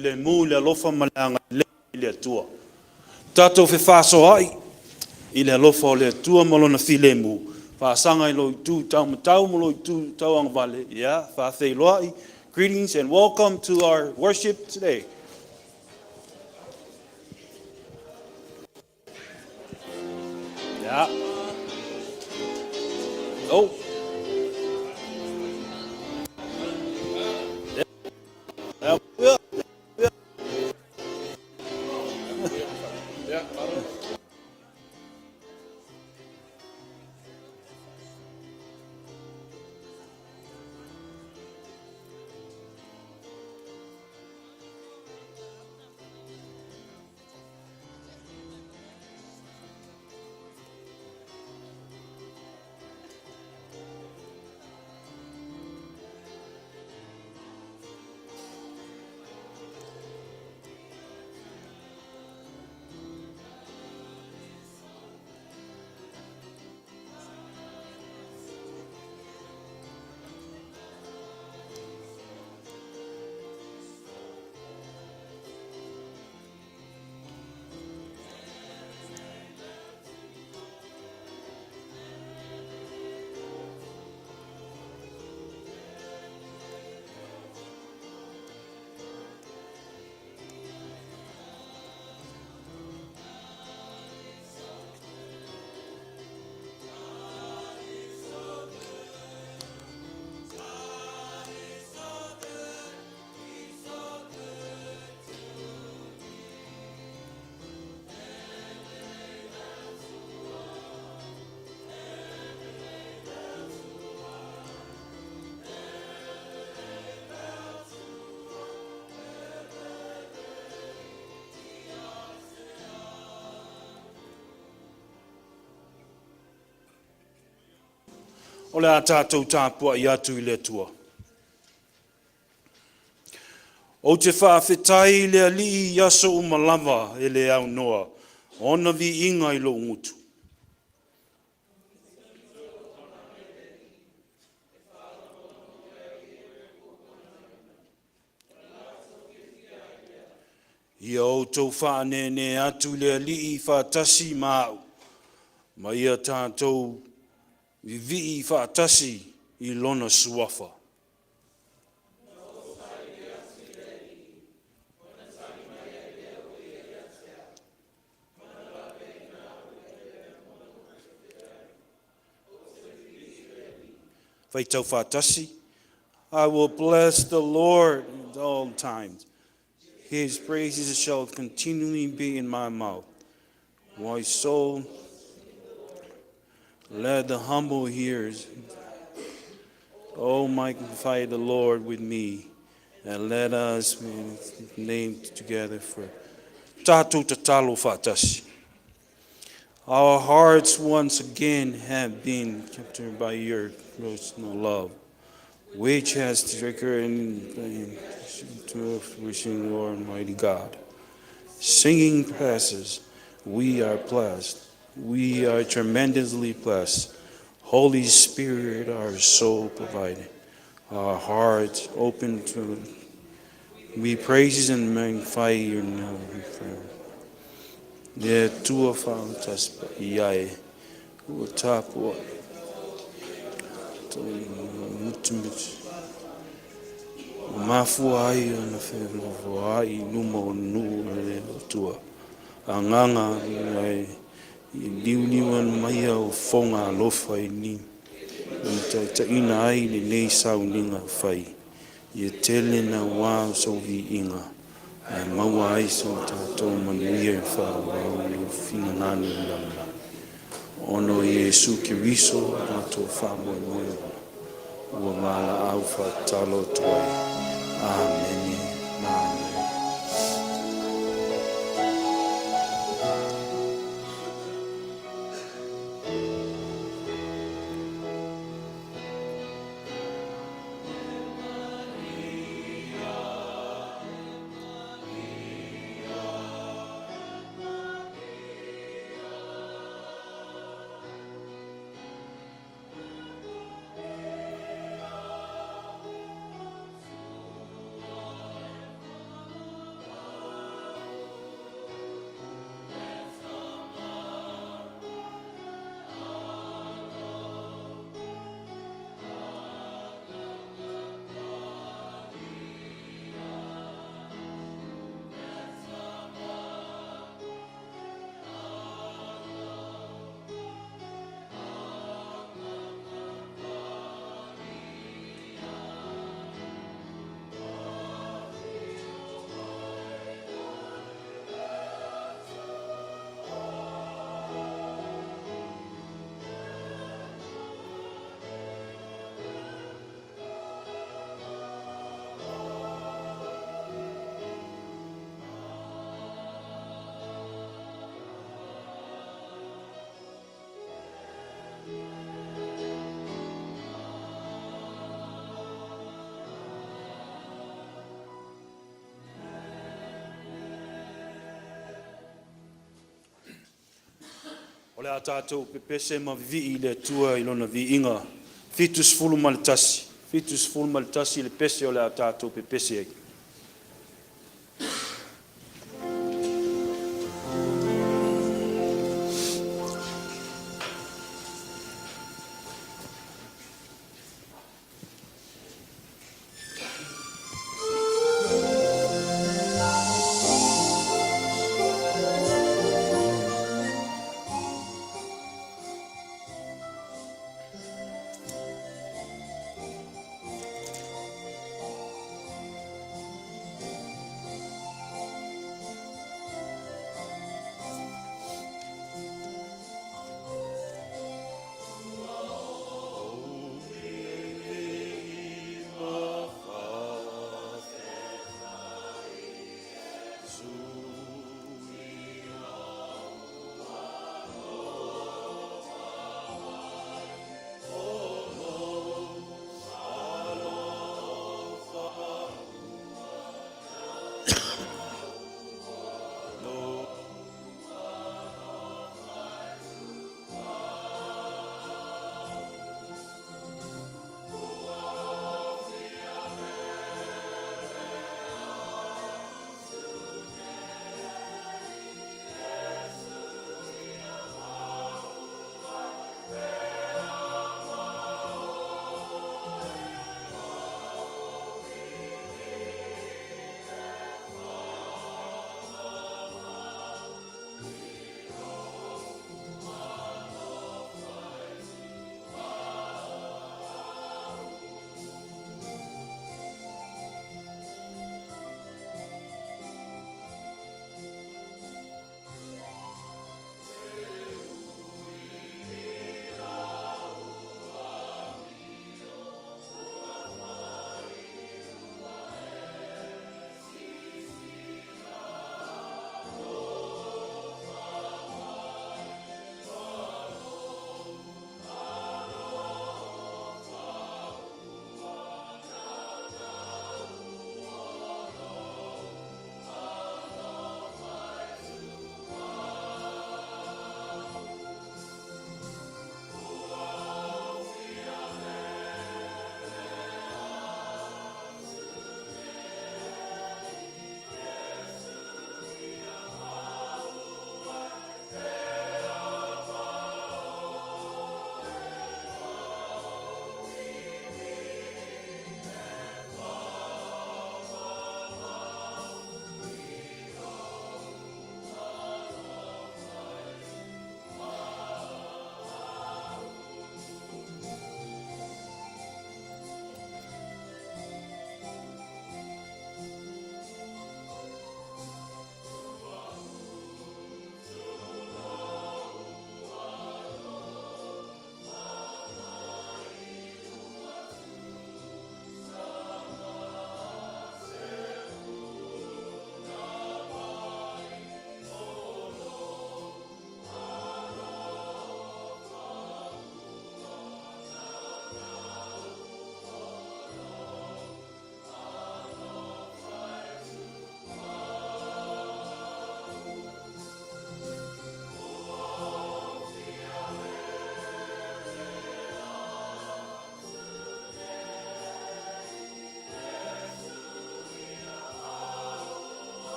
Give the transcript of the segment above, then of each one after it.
le mu le lofa malanga le tua. Tato fe faso ai i le lofa le tua malona file mu. Fa sanga I lo tu tau matau mo lo tu tau ang vale. Yeah, fa fei loai. Greetings and welcome to our worship today. Yeah. Oh. Yeah. Yeah. O le a tātou tāpua I atu I le tua. O te whaafetai le ali I aso umalava e le au noa. Ona vi inga I lo ngutu. Ia o tau whaanene atu le ali I whaatasi mau. Ma ia tātou vivi whaatasi I lona suafa. Whaitau whaatasi. I will bless the Lord at all times. His praises shall continually be in my mouth. My soul, let the humble hear. Oh, magnify the Lord with me, and let us name together for Tatu Tatalo Fatasi. Our hearts once again have been captured by your personal love, which has taken to fruition, Lord Almighty God. Singing praises, we are blessed. We are tremendously blessed. Holy Spirit, our soul provided. Our hearts open to. We praise and magnify your name. The two of our taspa iae. Utapua. Mafuai na fevoai numo nu le tua. Anganga ai liuniwan mai au fonga lofa I ni. Ta ina ai le nei sauninga fai. Ye tele na wa so vi inga. Ai maua ai so tatou manuia fa o fina nani lama. Ono Yesu Kiriso tatou fa mo mo. Ua mala au fa talo toi. Amen. O le a tātou pepese ma vi'i le tua I lona vi'inga. Fitus fulu malitasi. Fitus fulu malitasi le pese o le a tātou pepese ai.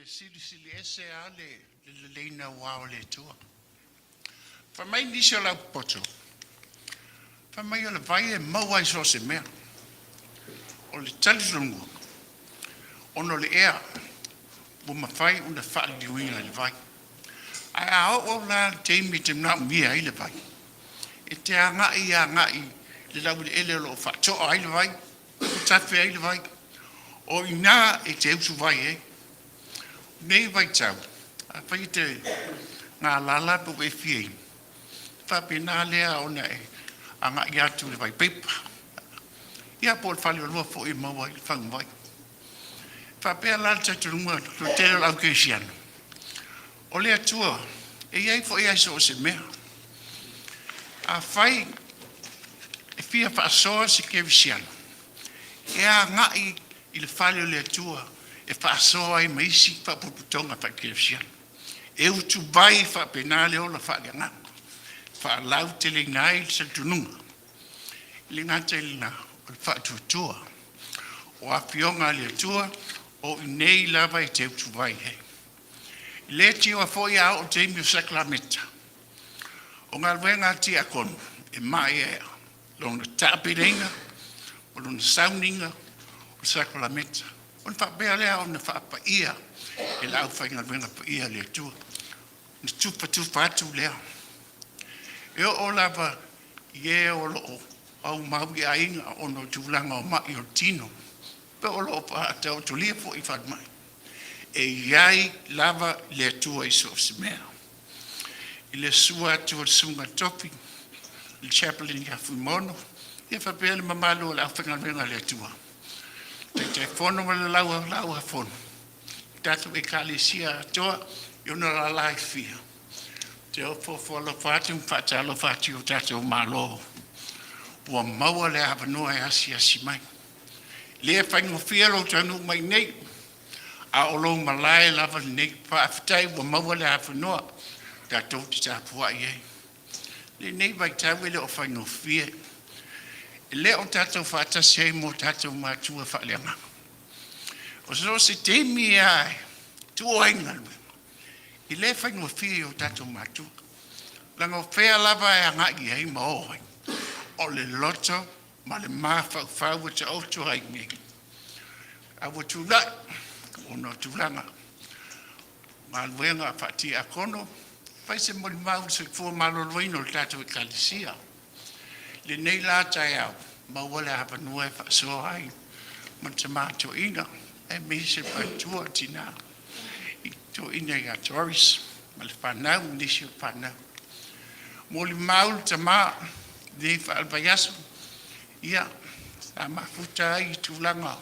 Sili ese ale le leina wao le tua. Fa mai nisi la poto. Fa mai la vai e maua so se mea. O le talilungu. Ono le ea. Bo mafai una fa liuina le vai. Ai a o la Jamie te na mia ile vai. E te anga i le lau le ele lo fa to ai le vai. tafe ai le vai. O ina e te usu vai e. Nei vai tau. A whai te ngā lala po e fie. Whapena lea o na e. A ngā i atu le vai pepa. Ia po le whale o lua fo i maua i whang vai. Whapea lala tatu runga lo te lau ke siana. O lea tua. E iai fo iai so o se mea. A whai e fia whaasoa se ke visiana. E a ngai i le whale o lea tua. E whaasoa i maisi whapuputonga pa ke visiana. E utu vai whapena leo la whaaganga. Whaalau te le ngai sa tununga. Le ngata i lina o le whaatutua. O a fionga lea tua o i nei lava i te utu vai hei. Le tio a foi a o te mi saklameta. O ngā wenga ti a konu, e mai e lona tapirenga, o lona sauninga, o saklameta. O na whapea lea o na whapa ia, e lau whai ngā wenga pa ia lea tua. Na tupa atu lea. E o lava i e o loo, au maui a inga o no tūlanga o mai o tino. Pe o loo pa ata o tulia po i whadmai. E iai lava le atua i so se mea. I le sua atua sunga topi, le chaplain i Fuimaono, ia whapea le mamalo o le awhangarenga le atua. Te whono ma le laua whono. Tatu e kalesia atoa, i ona la lai fia. Te o fofolo whātiu, whātalo whātiu o tatu o malo. Ua maua le awanoa e asi mai. Le whaingo fia lo tanu mai nei, a o lo malai lava nei whaafitai wa maua le hawhanoa tātou te tāpua i ei. Le nei vai tāwe le o whaingo fie. Le o tātou whaatasi ei mo tātou mātua whaaleanga. O so se teimi ai, tua ingalwe. I le whaingo fie o tātou mātua. Langa o whea lava e angai ei ma ohoi. O le loto ma le mawhau te auto ai ngi. Awa tūlai. Ono tūlanga. Ma luenga whati a kono, pai se mori mau se fua maloloino le tātou e kalesia. Le nei la tai au, maua le hapanua e whaasoa ai, man te mātua ina, e me se paitua tina. I tō ina i a Torres, ma le whanau, nisi o whanau. Moli mau te mā, nei whaalvaiaso, ia, sa mafuta ai tūlanga,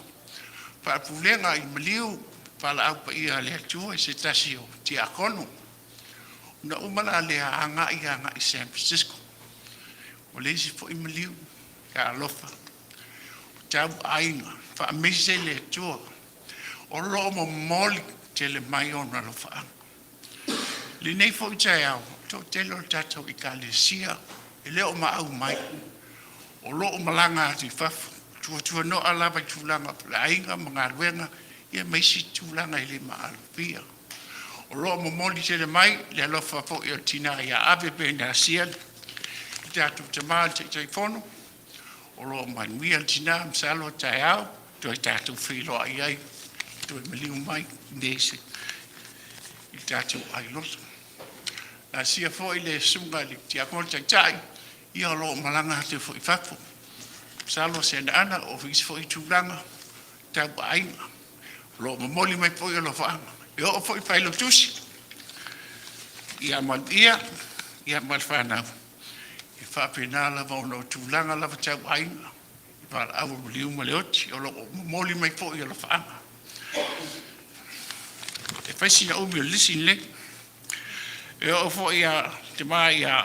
whaapulenga i maliu, pala au pa ia le atua i se tasi o ti a kono. Na umala le anga i San Francisco. O le isi fo i maliu, ka alofa. O tau ainga, wha amese le atua. O loo mo moli te le mai o na lofa anga. Le nei fo i tai au, to telo tatou i ka le sia, e leo ma au mai. O loo malanga ati fafu. Tua no alava i tūlanga pala ainga, mga luenga, ia meisi tūlanga i le maalupia. O roa momoli te le mai, le alofa po i o tina ia ave pe na sial, i tātou te maal te teifono, o roa manuia tina msalo tai au, to i tātou whiloa i ai, to i maliu mai, nese, i tātou ai loto. Na sia fo i le sunga li ti akon tai, ia roa malanga te fo i fafu. Salo se ana o fis fo i tūlanga, tau ainga. Lo momoli mai po i lo whaanga. E o fo i whailo tusi. Ia mal whanau. I whapena lava o no tūlanga lava tau ainga. I whala awa liu ma leoti. O lo momoli mai po i lo whaanga. E whaisi na umi o lisin le. E o fo i a te mai a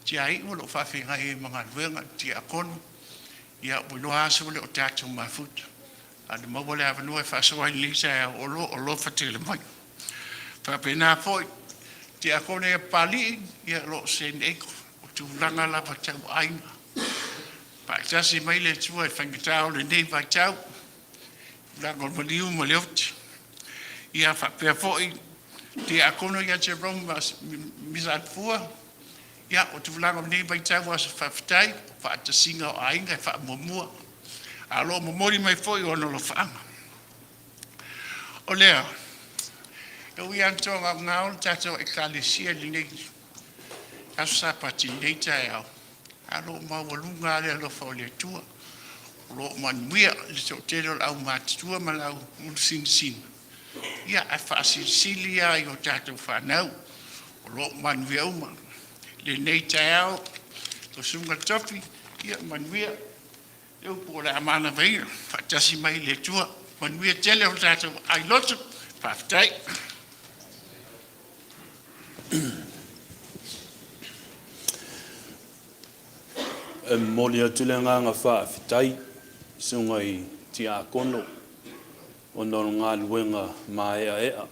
tia ingo lo whawhenga e mga luenga tia kono. Ia ulo aso le o tātou mafuta. A le mawale avanua e whasoa i lisa e o lo whatele mai. Whapena foi, te akone e pali, ia lo sen eko, o tūlanga lava tau ainga. Pātasi mai le tua e whangatau le nei vai tau, lango maliu ma leoti. Ia whapea foi, te akone ia te roma misat fua, ia o tūlanga nei vai tau asa whawhitai, whaatasinga o ainga e whaamomua. Alo momori mai foi o no lo whaanga. O lea, e ui antonga ngāo tātou e kalesia li nei. Aso sa pati nei tai au. Alo mawalunga le alo whao le tua. Lo manuia le so telo au matua malau sin sin. Ia a fasilisilia i o tātou whanau. O lo manuia uma. Le nei tau, o sunga tofi, ia manuia. Eu po la mana veina, fatasi mai le tua. Manuia tele o tātou ai lotu, whaftai. Moli atu le nganga whaafitai, sunga i ti a kono, o no ngā luenga mā ea ea,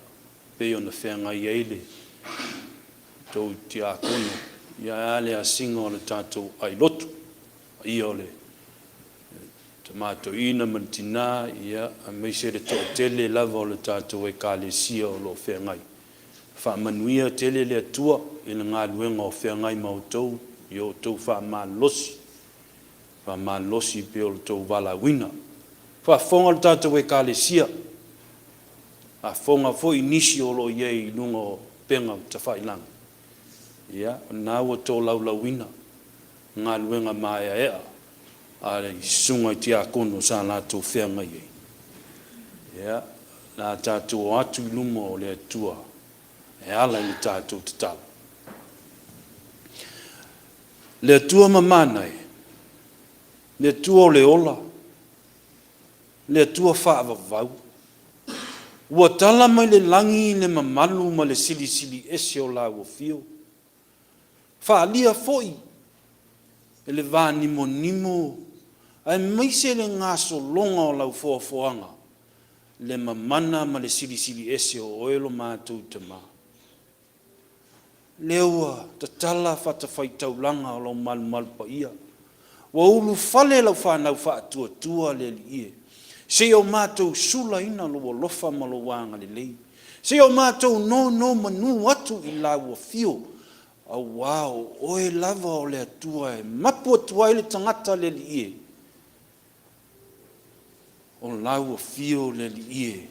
pe o na whenga i eile, tau ti a kono, ia ale a singa o le tātou ai lotu, i o le, ta mātou ina mantina, ia a meise le tō tele lava o le tātou e kāle sia o lo whengai. Wha manuia tele le atua, i le ngā luenga o whengai mautou, i o tau wha mā losi, fa malosi pe o tō wala wina. Fa fonga le tātou e kālesia. A fonga fo inisi o lo iei nunga o penga ta whailanga. Ia, nā ua tō laula wina. Ngā luenga māia ea. A le sunga i tia kono sa nātou whenga iei. Ia, nā tātou atu luma o le atua. E ala i le tātou te tala. Le atua mamanai. Le tua o le ola, le tua whaavavau. Ua tala mai le langi le mamalu ma le sili sili ese o la ua fio. Whaalia foi, e le vā nimo nimo, ai maise le ngaso longa o lau foafoanga, le mamana ma le sili sili ese o oelo mātou te mā. Leua, ta tala whatawhaitaulanga o lau malu malu pa ia. Wa ulu fale lau whanau whaatua tua le li ie. Se o mātou sula ina lo lofa ma lo wanga le lei. Se o mātou no manu atu i la ua fio. Au wao, oe lava o le atua e mapu atua i le tangata le li ie. O la ua fio le li ie.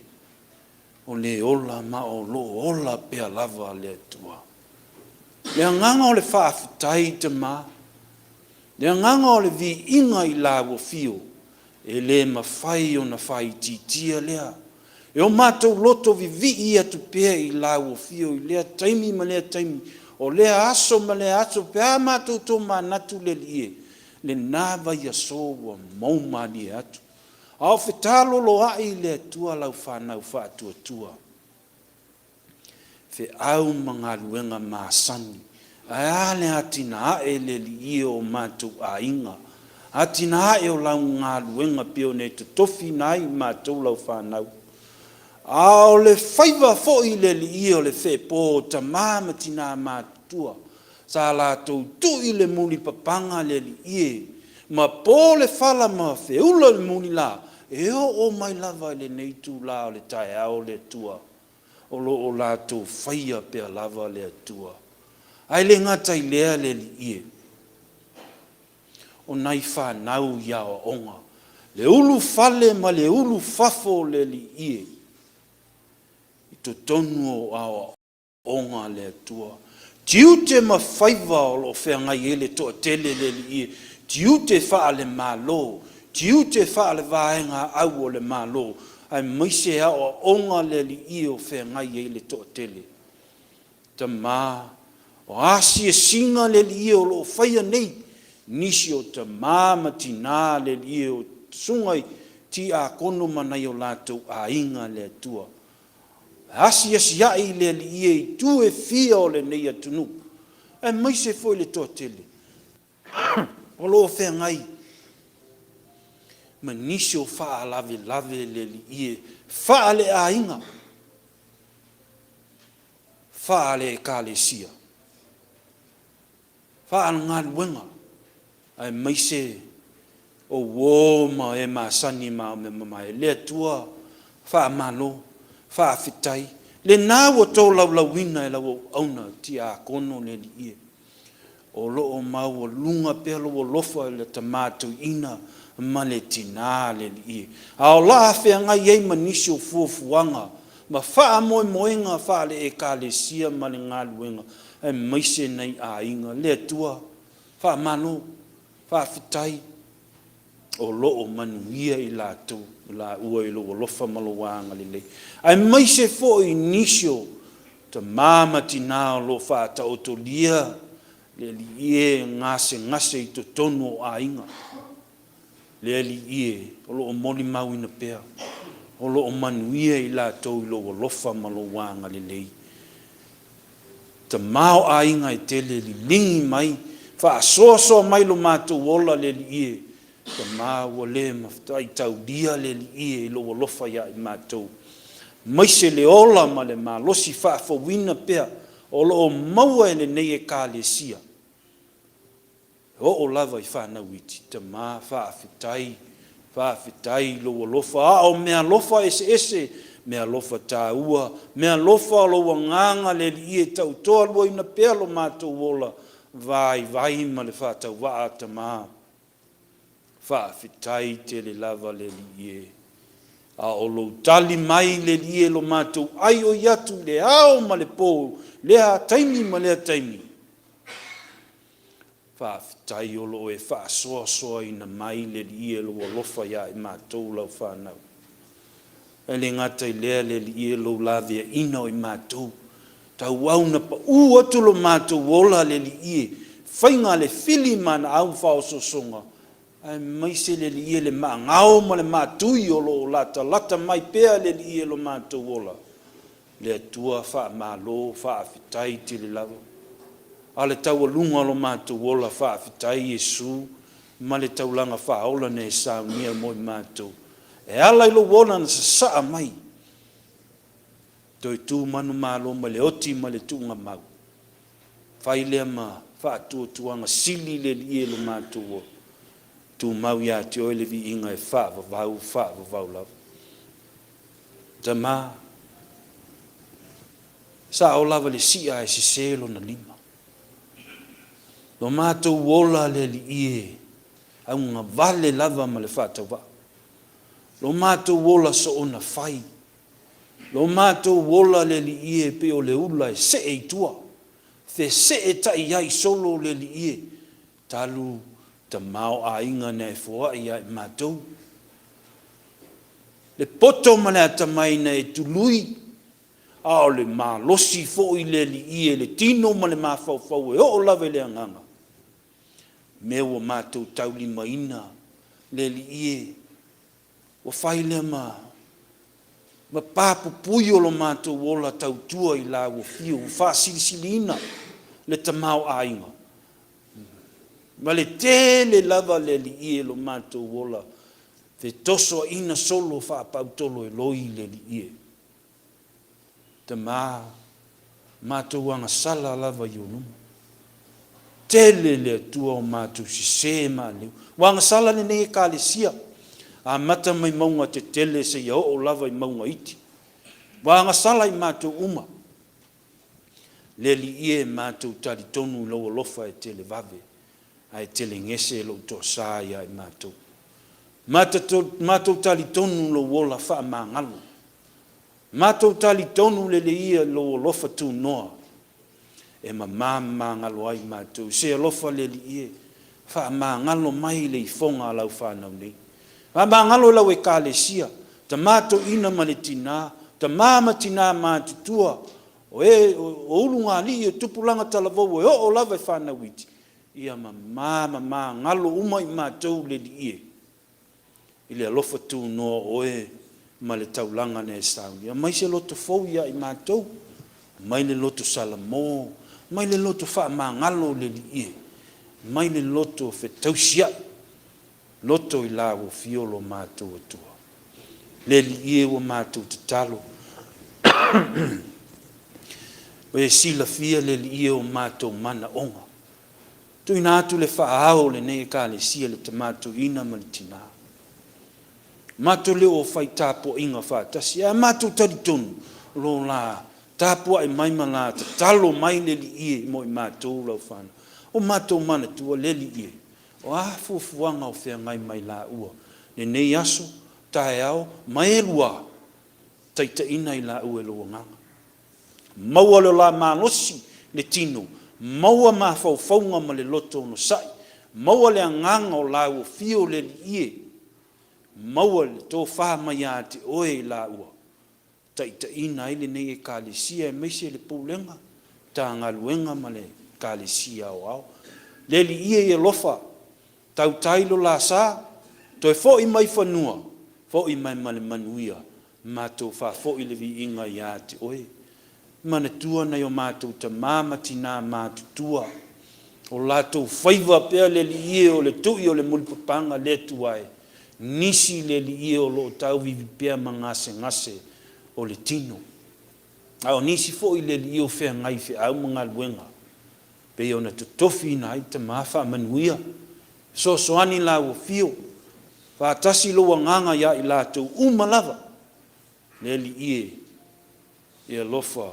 O le ola ma o lo ola pea lava le atua. Le anganga o le whaafitai te maa. Le nganga o le vi inga i la ua fio, e le mawhai o na whai titia lea. E o mātou loto vi i atu pēr i la ua fio, i lea taimi ma lea taimi, o lea aso ma lea aso, pēr mātou tō mānatu le lie, le nāwa i aso ua mauma li atu. Ao whetalo lo ai lea tua lau whanau whaatua tua. Whe au mga luenga māsani, ale atina e le li o mātou a inga. Atina e o lau ngā luenga pio ne te tofi nai mātou lau whanau. A o le whaiva fo i le li o le whepo ta māma tina mātua. Sa la tau tu i le muli papanga le li ie. Ma po le whala ma wheula le muli la. E o mai lava le neitu la o le tae au le tua. O lo o la tau whaia pia lava le tua. Ai le ngata i lea le li ie. O nai whanau ia o onga. Le ulu fale ma le ulu fafo le li ie. I to tonu o awa onga le tua. Tiu te ma whaiva o lo whengai ele to tele le li ie. Tiu te wha le malo. Tiu te wha le vaenga au o le malo. Ai maise a o onga le li ie o whengai ele to tele. Ta maa. O asi e singa le li o lo whaia nei, nisi o ta māmati nā le li o sungai ti a kono manai o lātou a inga le tua. Asi ai le li e tu e fia o le nei atunu. E mai se foi le toa tele. O lo whea ngai. Ma nisi o wha lave le li e. Wha le a inga. Wha le ka le sia. Wha ngā luenga, ai maise o wōma e māsani mā me mamae, lea tua, wha malo, wha whitai, le nā wa tō laulawina e lau auna ti a kono le li ie. O loo mau o lunga pelo o lofa le tamātou ina ma le tina le li ie. A o la whea ngai ei manisi o fuafuanga, ma wha moe moenga wha le e ka le sia ma le ngā luenga, e maise nei a inga, lea tua, wha malo, wha whitai, o loo manuia i lātou, la ua i loo lofa maloanga lelei. Ai mai se fo inisio, ta mamati nā o lo whāta o to lia, le li ie ngase i to tonu o ainga. Le li ie, o loo moli mau ina pea, o loo manuia i lātou i loo lofa maloanga lelei. Ta mao ainga i tele li lingi mai, wha soa mai lo mātou ola le li ie, ta mao le maftai tau dia le li ie i loo lofa ia i mātou. Mai se le ola ma le malosi wha whawina pea, o loo maua e le nei e kā le sia. O lava i whanau iti, ta mā whaafitai loo lofa, o mea lofa ese, mea lofa tā ua, mea lofa loa nganga le li ie tau toa lua ina pea lo mātou ola, vai ma le whātau waa ta mā. Whaafitai te le lava le li ie. A o lo tali mai le li ie lo mātou, ai o iatu le ao ma le pō, lea taimi ma lea taimi. Whaafitai o lo e whaasoa ina mai le li ie lo lofa ia i mātou lau whanau. E le ngata i lea le li ie lo lavia ina o i mātou. Tau au na pa atu lo mātou ola le li ie. Whainga le whili mana au whaososonga. Ai mai se le li ie le maa ngao ma le mātui o lo lata mai pea le li ie lo mātou ola. Le atua wha malo, wha afitai te le lava. A le tau alunga lo mātou ola wha afitai Jesu. Ma le tau langa wha ola ne sa unia mo i mātou. E ala ilo wona na sa saa mai. Toi tu manu malo ma le oti ma le tunga mau. Whai lea ma wha tuanga sili le li e lo mātou o. Tu mau ia te oile vi inga e wha vavau lau. Ta mā. Sa o lava le sia e si selo na lima. Lo mātou wola le li e. Au ngā vale lava ma le whātau wa. Lo mātou wola so ona whai. Lo mātou wola le li ie pe o le ula e se e tua. Fe se e tai ai solo le li ie. Talu ta mao a inga ne fua ia i mātou. Le poto mana ta mai na e tului. A o le mā losi fo i le li ie le tino ma le mā fau e o lawe le anganga. Mewa mātou tau lima ina le li ie. O whai lea ma pāpupui o lo mātou wola tau tua i la o fio, wha silisili ina le tamau a inga. Ma le tele lava le li ie lo mātou wola, fe toso ina solo wha pautolo e loi le li ie. Te mātou anga sala lava i onuma. Tele le tua o mātou si se ma leu. Wanga sala ne ne ka le sia. A mata mai maunga te tele se ia o lava i maunga iti. Wanga sala i mātou uma. Le li ie mātou tari tonu lau lofa e tele vave. Ai tele ngese lau to sa ia i mātou. Mātou tari tonu lau wola wha maa ngalo. Mātou tari tonu le ia lau lofa tu noa. E maa ngalo ai mātou. Se lofa le li ie. Wha maa ngalo mai le i fonga lau whanau nei. Maa ngalo lau e ka le sia. Ta mātou ina ma le tina. Ta māma tina mātutua. O ulunga li e tupulanga talavou e o lava e whanau iti. Ia maa ngalo umai mātou le li ie. I le alofa tu noa oe ma le taulanga ne sauni. Ia mai se loto fau ia i mātou. Mai le loto salamo. Mai le loto wha maa ngalo le li ie. Mai le loto fe tausia. Loto i la o fiolo mātou atua. Le li ie o mātou te talo. O e sila fia le li ie o mātou mana onga. Tui nātu le whaao le nei ka le sia le te mātou ina ma le tina. Mātou leo o whai tāpua inga whātasi. A mātou tari tonu. Lo la tāpua e maima la te talo mai le li ie mo i mātou lau whana. O mātou mana tua le li ie. O fuanga o whea ngai mai la ua. Ne nei aso, tae ao, mai e lua. Taita ina i la ua e lua nganga. Maua le la mānosi le tino. Maua mā whauwhaunga ma le loto no sai. Maua le nganga o la ua fio le li ie. maua le tō wha mai a te oe la ua. Ta ina ele nei e kālesia e meise le poulenga, tā ngā luenga ma le kālesia o au. Le li ia e lofa, tau tailo la sā, toi fo i mai whanua, fo i mai male manuia, mātou wha fo i le vi inga i a te oe. Mana tua nei o mātou ta māmati nā mātou tua, o lātou whaiva pēr le li ia o le tui o le mulpapanga le tuai, nisi le li ia o lo tau vivi pēr mangase ngase o le tino. Ao nisi fo i le li ia o whea ngai whea au mga luenga, pe o na tutofi na i ta mawha manuia, so soani la o fio, whātasi loa nganga ia i lātou umalava, le li ia, e lofa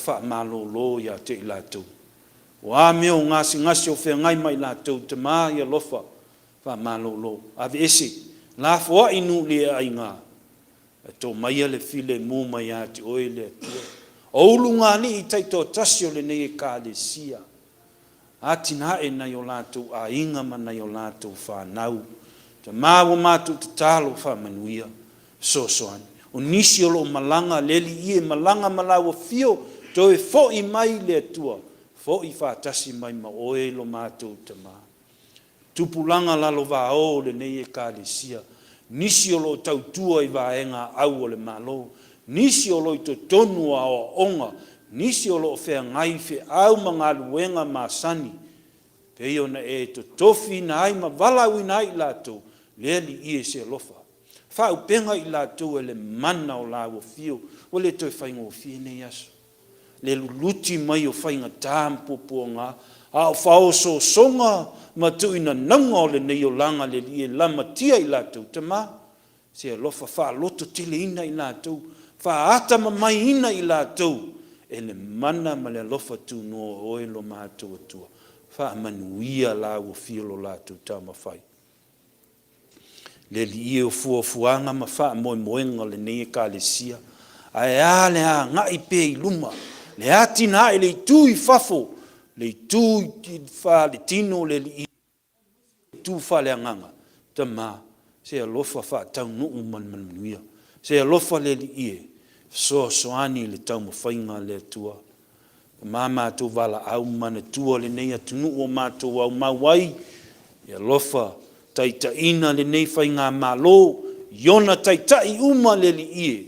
wha malo lo ia te i lātou. O a meo ngasi o whea ngai mai lātou, te mā ia lofa wha malo lo. Ave ese, la fua inu le ai ngā, tō maia le file mō mai a te oe le atua. O ulu ngā ni i taito tasi o le nei e kā le sia. Atina e nei o lātou a inga ma nei o lātou whānau. Te māua mātou te tālo wha manuia. Soani. O nisi o lo malanga leli ie malanga malawa fio. Tō e fo i mai le atua. Fo i whātasi mai ma oe lo mātou te mā. Tupulanga lalo wā o le nei e kā le sia. Nisi o lo tau tua i waenga au o le malo. Nisi o lo i to tonua o onga. Nisi o lo whea ngai whe au mga luenga māsani. Pei ona e to tofi na ai ma walau ina i lātou. Leali i e se lofa. Whau penga i lātou e le mana o lau o fio. O le toi whainga o fie nei aso. Le luluti mai o whainga tāmpopo ngā. A o whao so songa. Ma tu ina nanga o le nei o langa le li e lama tia i lātou. Te mā, se lofa wha loto tele ina i lātou. Wha atama mai ina i lātou. E le mana ma le lofa tu no oe lo mātou atua. Wha manuia la o fio lo lātou tama whai. Le li e o fuafuanga ma wha moenga le nei e ka le sia. Ai a le a ngai pe i luma. Le atina e le tui fafo. Le tui wha le tino le li tu fa le nganga te ma se lofa fa tau no manuia se lofa le ie soani le tau mo fainga le tua mama tu vala au mana tua le nei atu o mato au mawai e lofa taitaina le nei fainga malo yona taitai uma le ie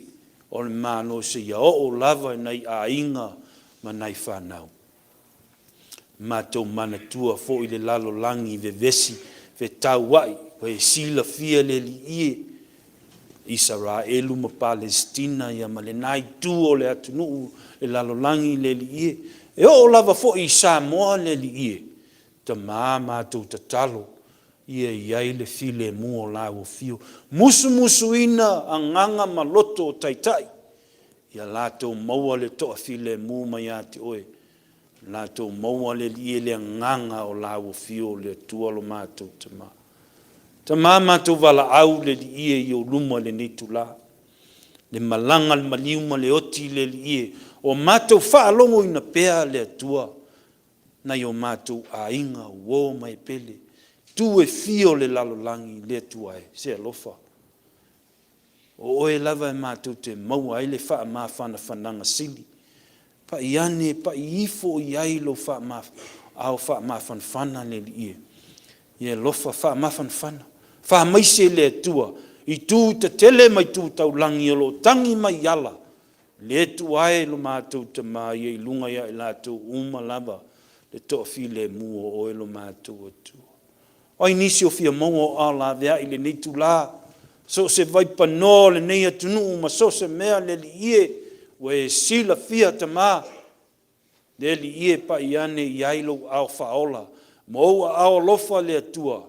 o le malo se ia o lava nei a inga ma nei whanau mato mana tua fo i le lalo langi ve vesi fe tau wai, pe sila fia le li ie. Israelu ma Palestina ia ma le nai tu o le atunu le lalolangi le li ie. E o lava fo i Samoa le li ie. Ta mama tu ta talo. Ia iai le file mua o lau fio. Musu ina anganga ma loto o taitai. Ia lato maua le toa file mua mai ati oe. Lato maua le li le nganga o lau fio le tualo mātou te mā. Ta mā mātou wala au le li ie i o luma le nitu la. Le malanga le maliuma le oti le li ie. O mātou whaalongo ina pēa le atua. Na i o mātou a inga uo mai pele. Tu e fio le lalolangi le atua e. Se alofa. O oe lava e mātou te maua ai le wha mā whananga sili. Pa iane, pa ifo i ailo wha mā whanwhana le li ie. Ie lofa wha mā whanwhana. Wha maise le atua. I tū te tele mai tū tau langi o lo tangi mai ala. Le atua e lo mātou te mā i lunga ia i lātou uma lava. Le toa fi le mua o e lo mātou atua. Oi nisi o fia mongo a la vea i le neitu la. So se vai pano le nei atunu ma so se mea le li ie. We sila fia te mā. Le li ie pa iane i ailo au whaola. Moua au lofa le atua.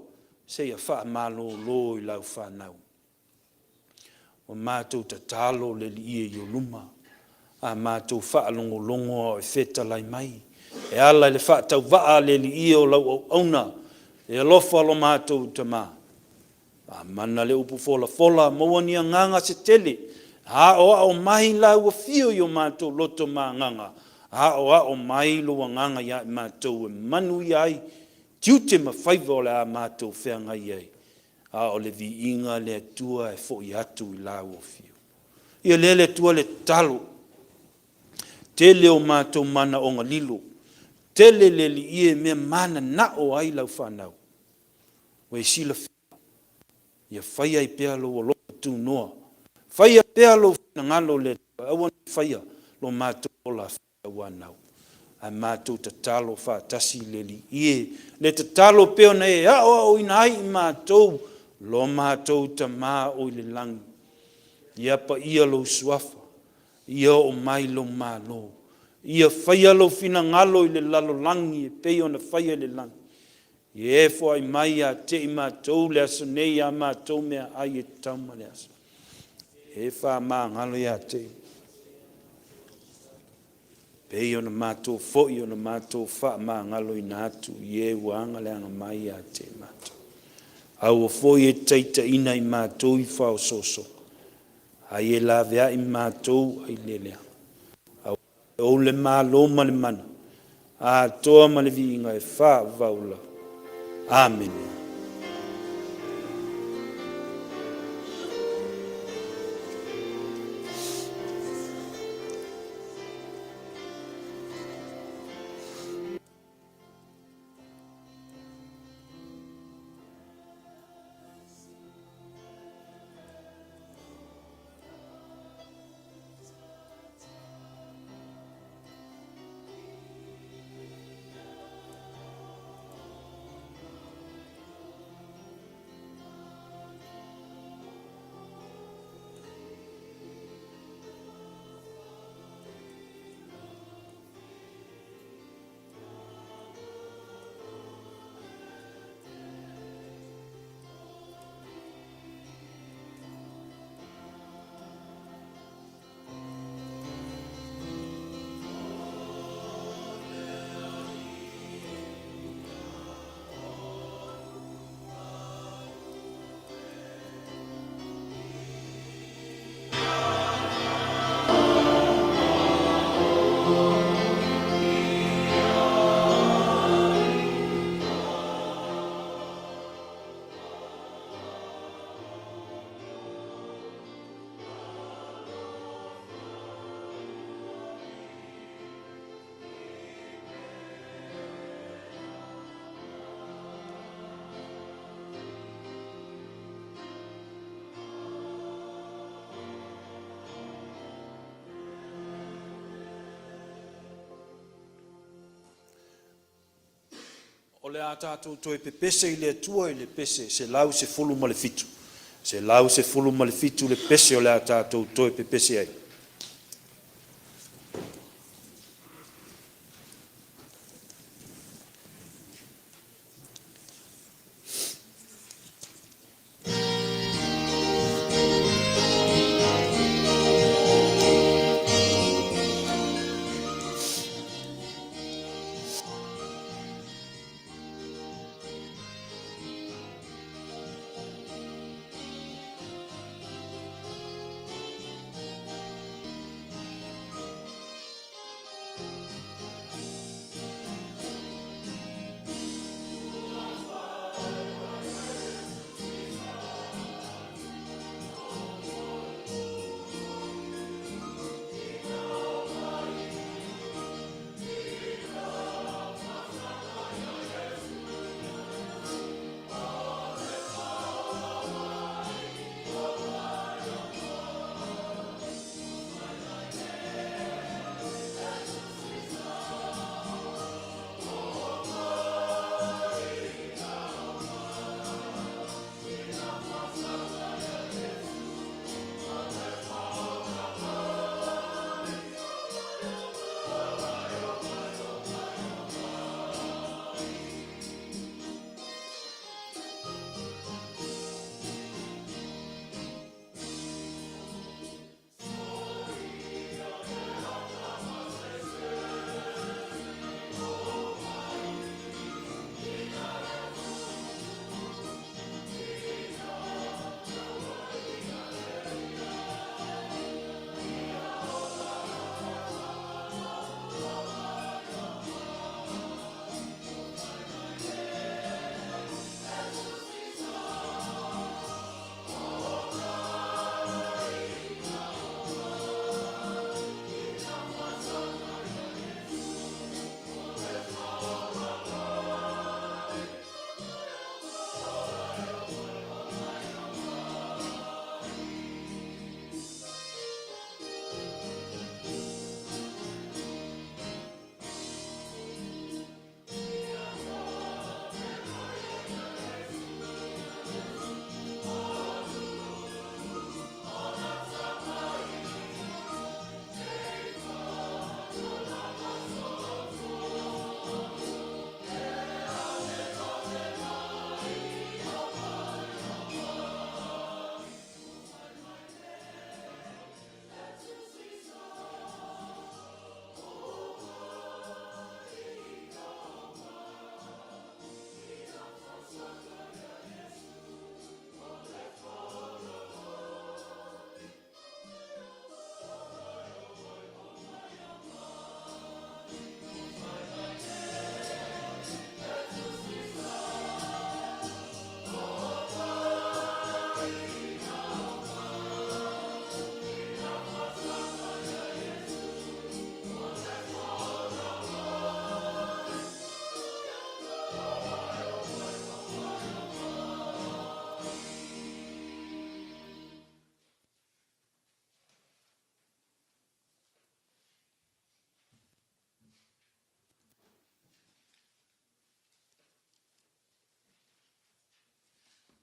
Se ia wha malo lo i lau whanau. O mātou ta talo le li ie i o luma. A mātou wha longo o e feta lai mai. E ala le wha tau waa le li ie o lau au auna. E alofa lo mātou te mā. A mana le upu fola, maua ni a nganga se tele. Ha o mai lau a fio i o mātou loto mā nganga. Ha o mai lo a nganga ia mātou e manu i ai. Tiu te mawhaiva o le a mātou whea ngai ai. A o le viinga le atua e fo i atu I la uafio. Ia le atua le talo. Tele o mātou mana o ngalilo. Tele le li ie mea mana na o ai lau whanau. Wei sila whia. Ia whaia I pēa lo o loa tu noa. Whaia pēa lo whina ngalo le awan whaia lo mātou o la whia wanau. A mātou ta talo whātasi le li ie. Le ta talo pēo na e o ina ai I mātou. Lo mātou ta mā o I le langi. Ia pa ia lo suafa. Ia o mai lo mālo. Ia whaia lo whina ngalo I le lalo langi. E peo na whaia le langi. Ia e fo ai mai a te I mātou le aso nei a mātou mea ai e tauma le aso. E wha mā ngalo ia te. Peo na mātou fo I o na mātou wha mā ngalo I nātu. Ia wanga le anga mai a te mātou. Au o fo I e taita ina I mātou I whao soso. Ai e la vea I mātou ai lelea. Au o le mālo ma le mana. A toa ma le viinga e wha vaula. Amen. O le a tātou toi pe pese I le atua I le pese se lau se fulu ma le fitu. Se lau se fulu ma le fitu le pese o le a tātou toi pe pese ai.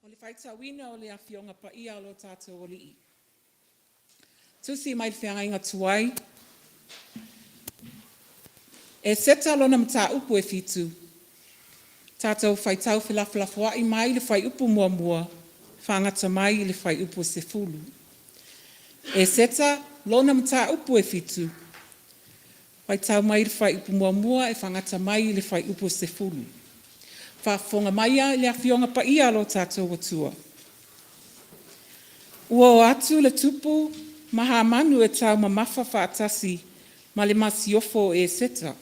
le whaitawina o le awhionga pa ia o lo tātou o li. Tusi mai whianga inga tuai. E seta lona mta upu e fitu. Tātou whaitau whilawhilawha i mai le whai upu mua mua. Whangata mai le whai upu se fulu. E seta lona mta upu e fitu. Whaitau mai le whai upu mua mua e whangata mai le whai upu se fulu. Whafonga maia le awhionga pa ia lo tātou watua. Ua o atu le tupu maha manu e tau mamafa whaatasi ma le masiofo e seta.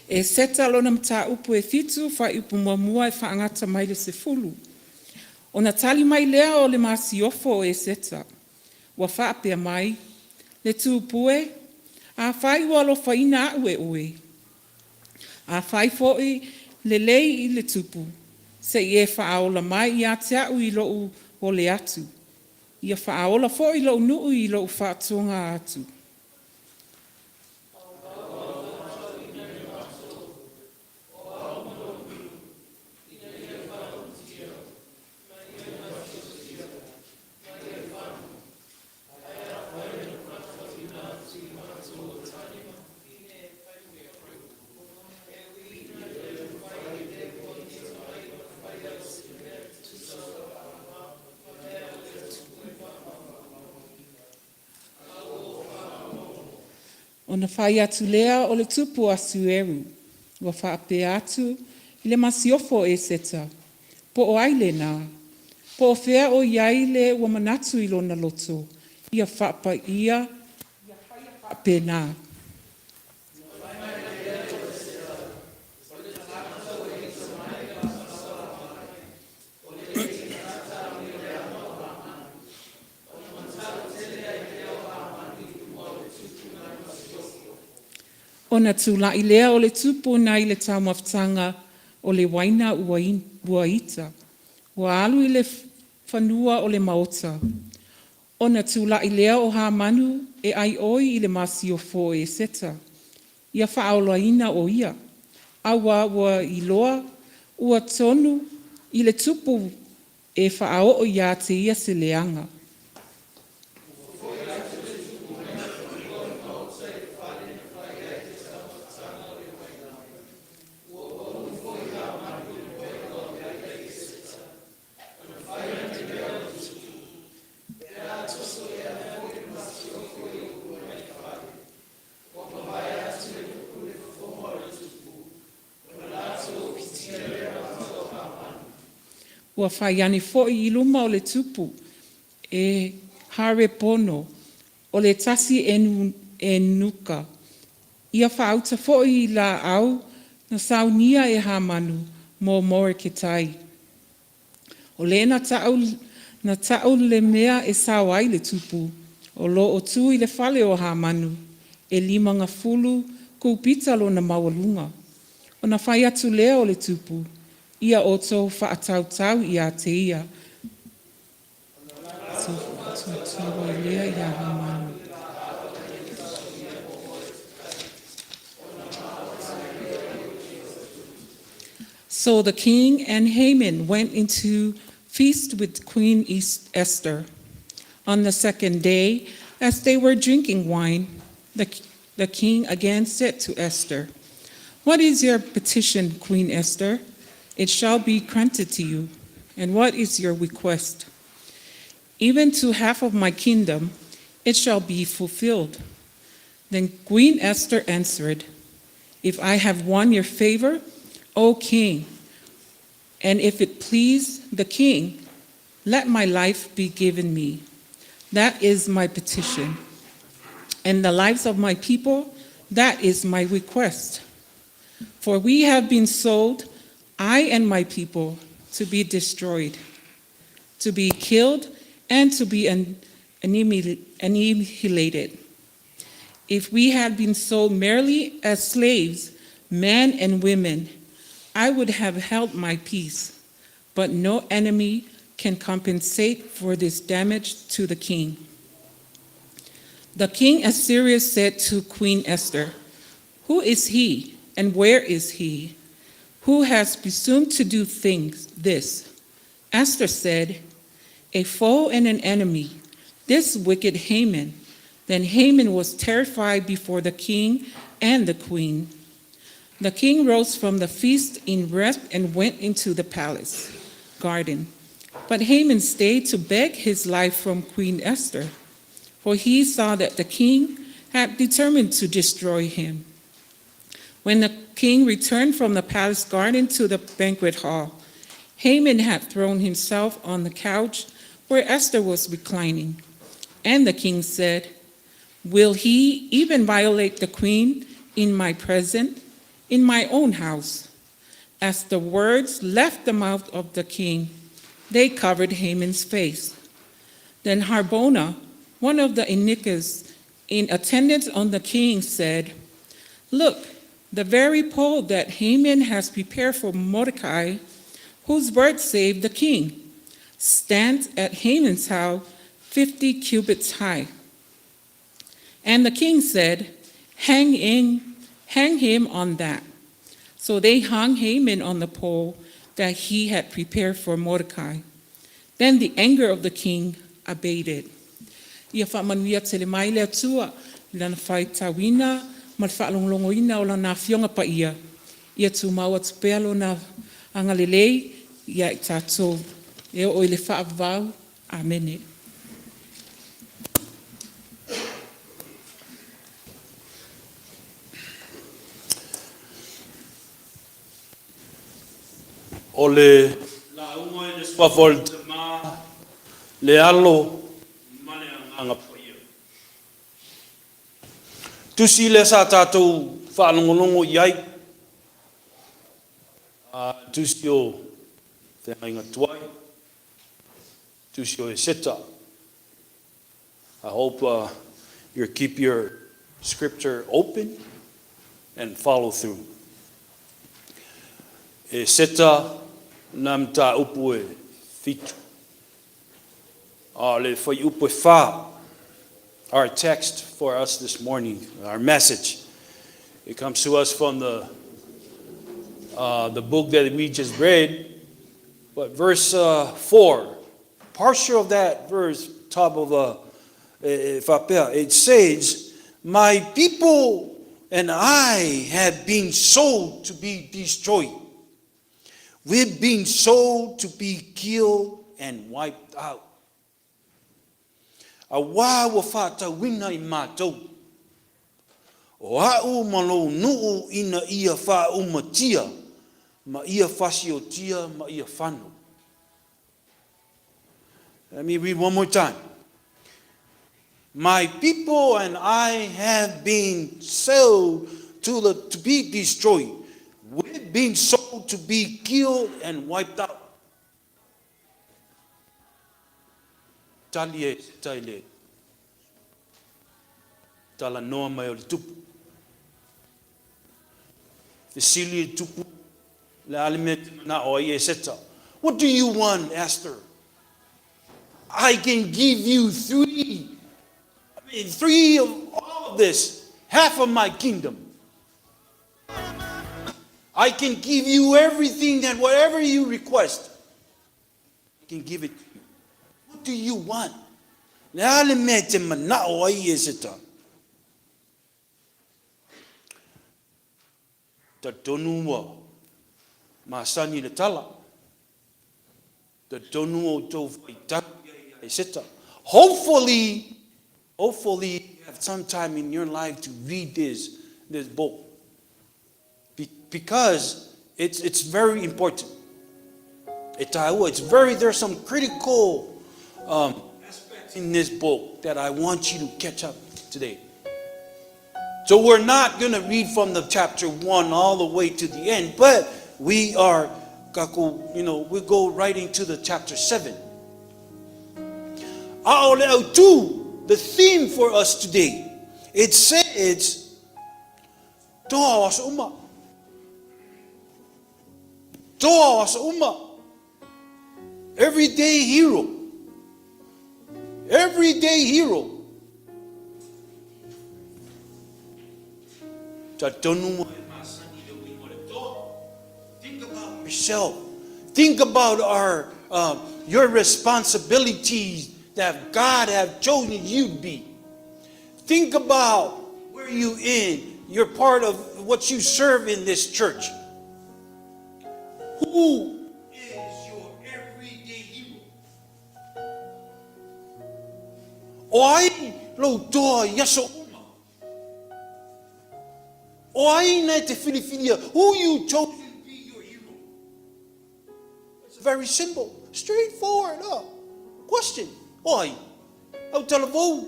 E seta lona mta upu e fitu, whai upu mua mua e whaangata mai le se fulu. O na tali mai lea o le masiofo e seta. Wa whaapea mai, le tūpue, a whai walo whaina aue oe. A whai foi le lei i le tupu, se i e whaaola mai i a te au i lou o le atu. I a whaaola foi lou nuu i lou whaatunga atu. O na whai atu lea o le tupu asu eru. Ua whaape atu i le masiofo e seta. Po o aile nā. Po o whea o iai le ua manatu i lona loto. Ia whaapa ia whaape nā. O na tūla i lea o le tupu nai le taumawhtanga o le waina ua ita. Ua alu i le whanua o le maota. O na tūla i lea o ha manu e ai oi i le masiofo e seta. Ia whaaola ina o ia. Awa ua i loa ua tonu i le tupu e whaao o ia te ia se leanga. Ua whai ane fo'i i luma o le tupu e hare pono o le tasi e nuka. Ia whaauta fo'i i la au na saunia e hamanu mō more ke tai. O le na tau le mea e sawai le tupu o lo o tu i le whale o hamanu e 50 kupita lo na mawalunga. O na whai atu lea o le tupu ia oto whaatautau i a te ia. So the king and Haman went into feast with Queen Esther. On the second day, as they were drinking wine, the king again said to Esther, "What is your petition, Queen Esther? It shall be granted to you. And what is your request? Even to half of my kingdom, it shall be fulfilled." Then Queen Esther answered, "If I have won your favor, O king, and if it please the king, let my life be given me. That is my petition. And the lives of my people, that is my request. For we have been sold, I and my people, to be destroyed, to be killed, and to be annihilated. If we had been sold merely as slaves, men and women, I would have held my peace. But no enemy can compensate for this damage to the king. The king Assyria said to Queen Esther, "Who is he and where is he who has presumed to do this?" Esther said, "A foe and an enemy, this wicked Haman." Then Haman was terrified before the king and the queen. The king rose from the feast in wrath and went into the palace garden. But Haman stayed to beg his life from Queen Esther, for he saw that the king had determined to destroy him. When the king returned from the palace garden to the banquet hall, Haman had thrown himself on the couch where Esther was reclining. And the king said, "Will he even violate the queen in my presence, in my own house?" As the words left the mouth of the king, they covered Haman's face. Then Harbona, one of the eunuchs in attendance on the king, said, "Look, the very pole that Haman has prepared for Mordecai, whose word saved the king, stands at Haman's house 50 cubits high." And the king said, hang him on that." So they hung Haman on the pole that he had prepared for Mordecai. Then the anger of the king abated. Ia whaamanuia tele mai le atua, lana whai tawina, ma whaalongolongoina o lana fionga pa ia. Ia tu maua tu pealo na angalelei, ia i tātou. E o le whaavau, amene. O le la unga e le spafol te ma le alo ma le anga pa ia. Tusi le sa tātou whaanongolongo iai. Tusi o te inga tuai. Tusi o e seta. I hope you keep your scripture open and follow through. E seta nam ta upu e fitu. Le whai upu e wha. Our text for us this morning, our message, it comes to us from the book that we just read, but verse 4, partial of that verse, top of it says, "My people and I have been sold to be destroyed. We've been sold to be killed and wiped out." A wā wa whāta wina I mātou. O au malo nuu ina ia wha umatia, ma ia whasiotia, ma ia whanu. Let me read one more time. My people and I have been sold to be destroyed. We've been sold to be killed and wiped out. Talie taile. Tala noa mai o le tupu. Fesili tupu. Le alimet na o ie seta. What do you want, Esther? I can give you three of all of this, half of my kingdom. I can give you everything that whatever you request, I can give it to you. What do you want? Le alimet na o ie seta. Ta tonu wa masani le tala. Ta tonu o tau faitaki ai seta. Hopefully you have some time in your life to read this book. Because it's very important. There's some critical aspects in this book that I want you to catch up today. So we're not going to read from the chapter 1 all the way to the end, but we are, we go right into the chapter 7. Aole au tu, the theme for us today. It says, Toa was uma. Toa was uma. Everyday hero. Everyday hero. Think about yourself. Think about your responsibilities that God have chosen you to be. Think about where you in. You're part of what you serve in this church. Who is your everyday hero? Oi lo toa yaso uma. Oi na te filifilia. Who you chose to be your hero? It's very simple, straightforward. Question. Oi, au telefone.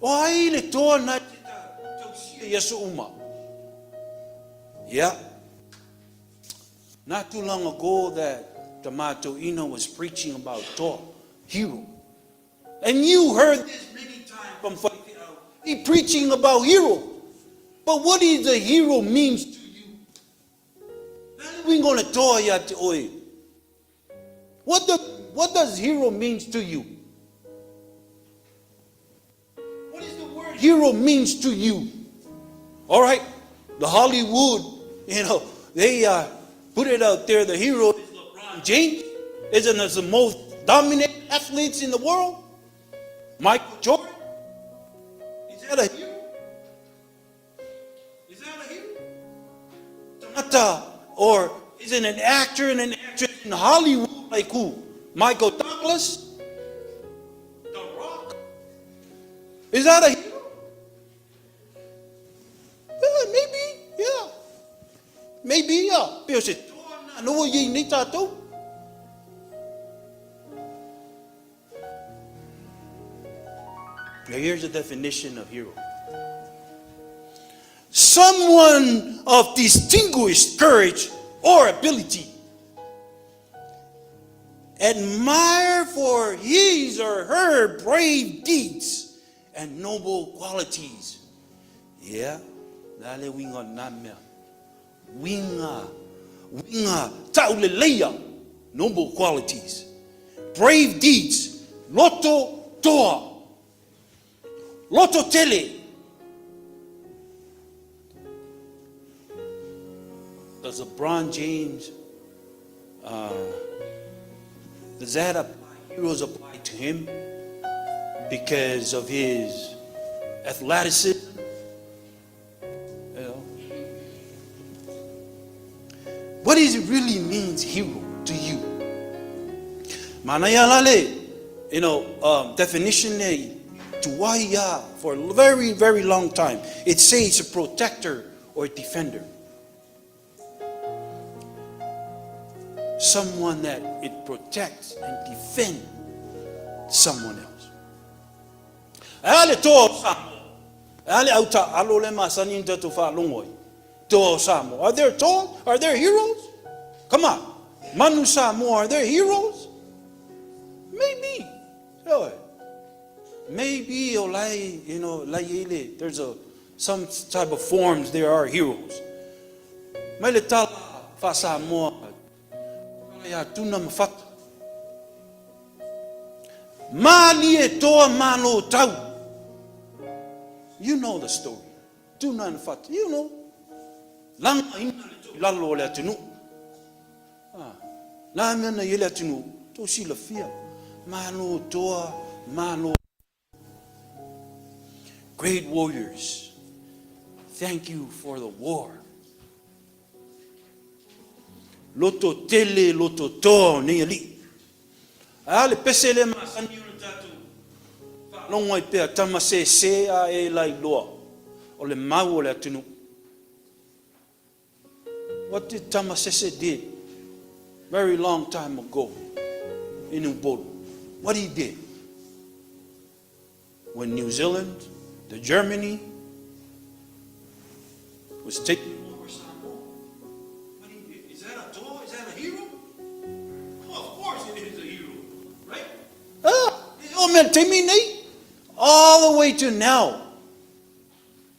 Oi le toa na te tausia yaso uma. Yeah. Not too long ago that Tomato Ino was preaching about toa, hero. And you heard this many times from Whaikirau. He preaching about hero. But what is a hero means to you? We're going to toa ya te oe. What does hero means to you? What is the word hero means to you? All right, the Hollywood, they put it out there. The hero is LeBron James. Isn't it the most dominant athletes in the world? Michael Jordan. Is that a hero? Is that a hero? Tamata, or is it an actor and an actress in Hollywood like who? Michael Douglas? The Rock? Is that a hero? Maybe, yeah. Maybe, yeah. Pero si toa na ye ni tato. Now here's the definition of hero. Someone of distinguished courage or ability. Admire for his or her brave deeds and noble qualities. Yeah. Dale winga namia. Winga tauleleia. Noble qualities. Brave deeds. Loto toa. Loto tele. Does LeBron James, does that apply, heroes apply to him because of his athleticism? What does it really means hero to you? Manayalale, definition to waya for a very, very long time. It says a protector or defender. Someone that it protects and defends someone else. Ale to Samoa. Ale auta alole masaninta to fa longoi. To Samoa. Are there tall? Are there heroes? Come on. Manu Samoa, are there heroes? Maybe. Maybe there's some type of forms there are heroes. Mele tala fa Samoa. Ya tuna mafata. Mali e toa malo tau. You know the story. Tuna mafata. You know. Lang lalo le tunu. La mena yele tunu. To si la fia. Malo toa malo. Great warriors. Thank you for the war. Loto tele, loto to, ne ali. Ale pesele ma sanyo tatu. Longoi pe tama se a e lai loa. O le mau le tunu. What did Tamasese did very long time ago in Ubolu? What he did when New Zealand, the Germany was taking over Samoa. What he did? Is that a hero? Oh, of course it is a hero. le temi nei, all the way to now.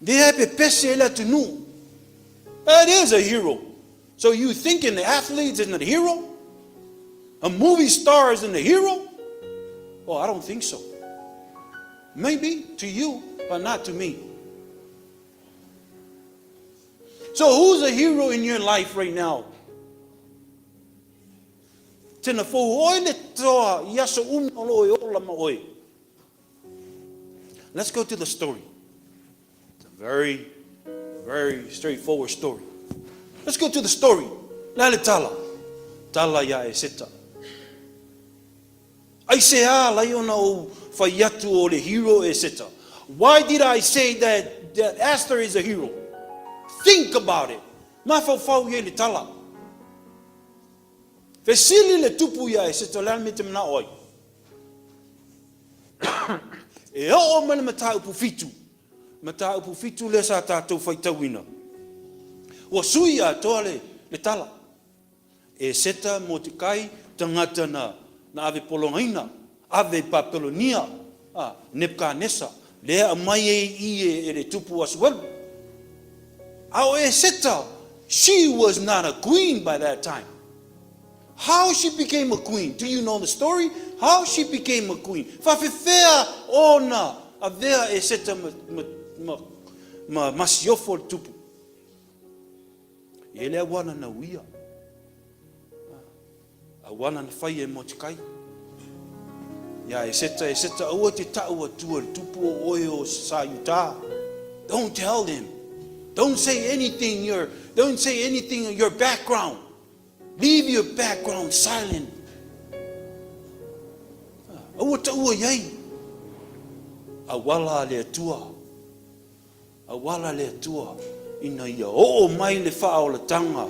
They have a pesela to know. That is a hero. So you thinking the athlete isn't a hero? A movie star isn't a hero? Oh, I don't think so. Maybe to you, but not to me. So who's a hero in your life right now? Etena Fou Church. Let's go to the story. It's a very, very straightforward story. Let's go to the story. Lale tala. Tala ya e seta. I say, layona o whaiatu o le hero e seta. Why did I say that Esther is a hero? Think about it. Mafau ye le tala. Fesili le tupu ya e seta lan mitem na oi. E o mele mata upu fitu. Mata upu fitu le sa tātou whaitawina. Wa sui a toa le tala. E seta mo te kai tangata na ave polongaina, ave papelonia, Nebukadnesa, lea mai e le tupu asuelu. Au e seta, she was not a queen by that time. How she became a queen? Do you know the story? How she became a queen? Fafefea ona avea e seta masiofo le tupu. E lea wana na uia. A wana na whai e motikai. Ia e seta ua te tau atua le tupu o oe o sa yuta. Don't tell them. Don't say anything your background. Leave your background silent. Ua ta ua iai. A wala le atua. A wala le atua. Ina ia o mai le wha o le tanga.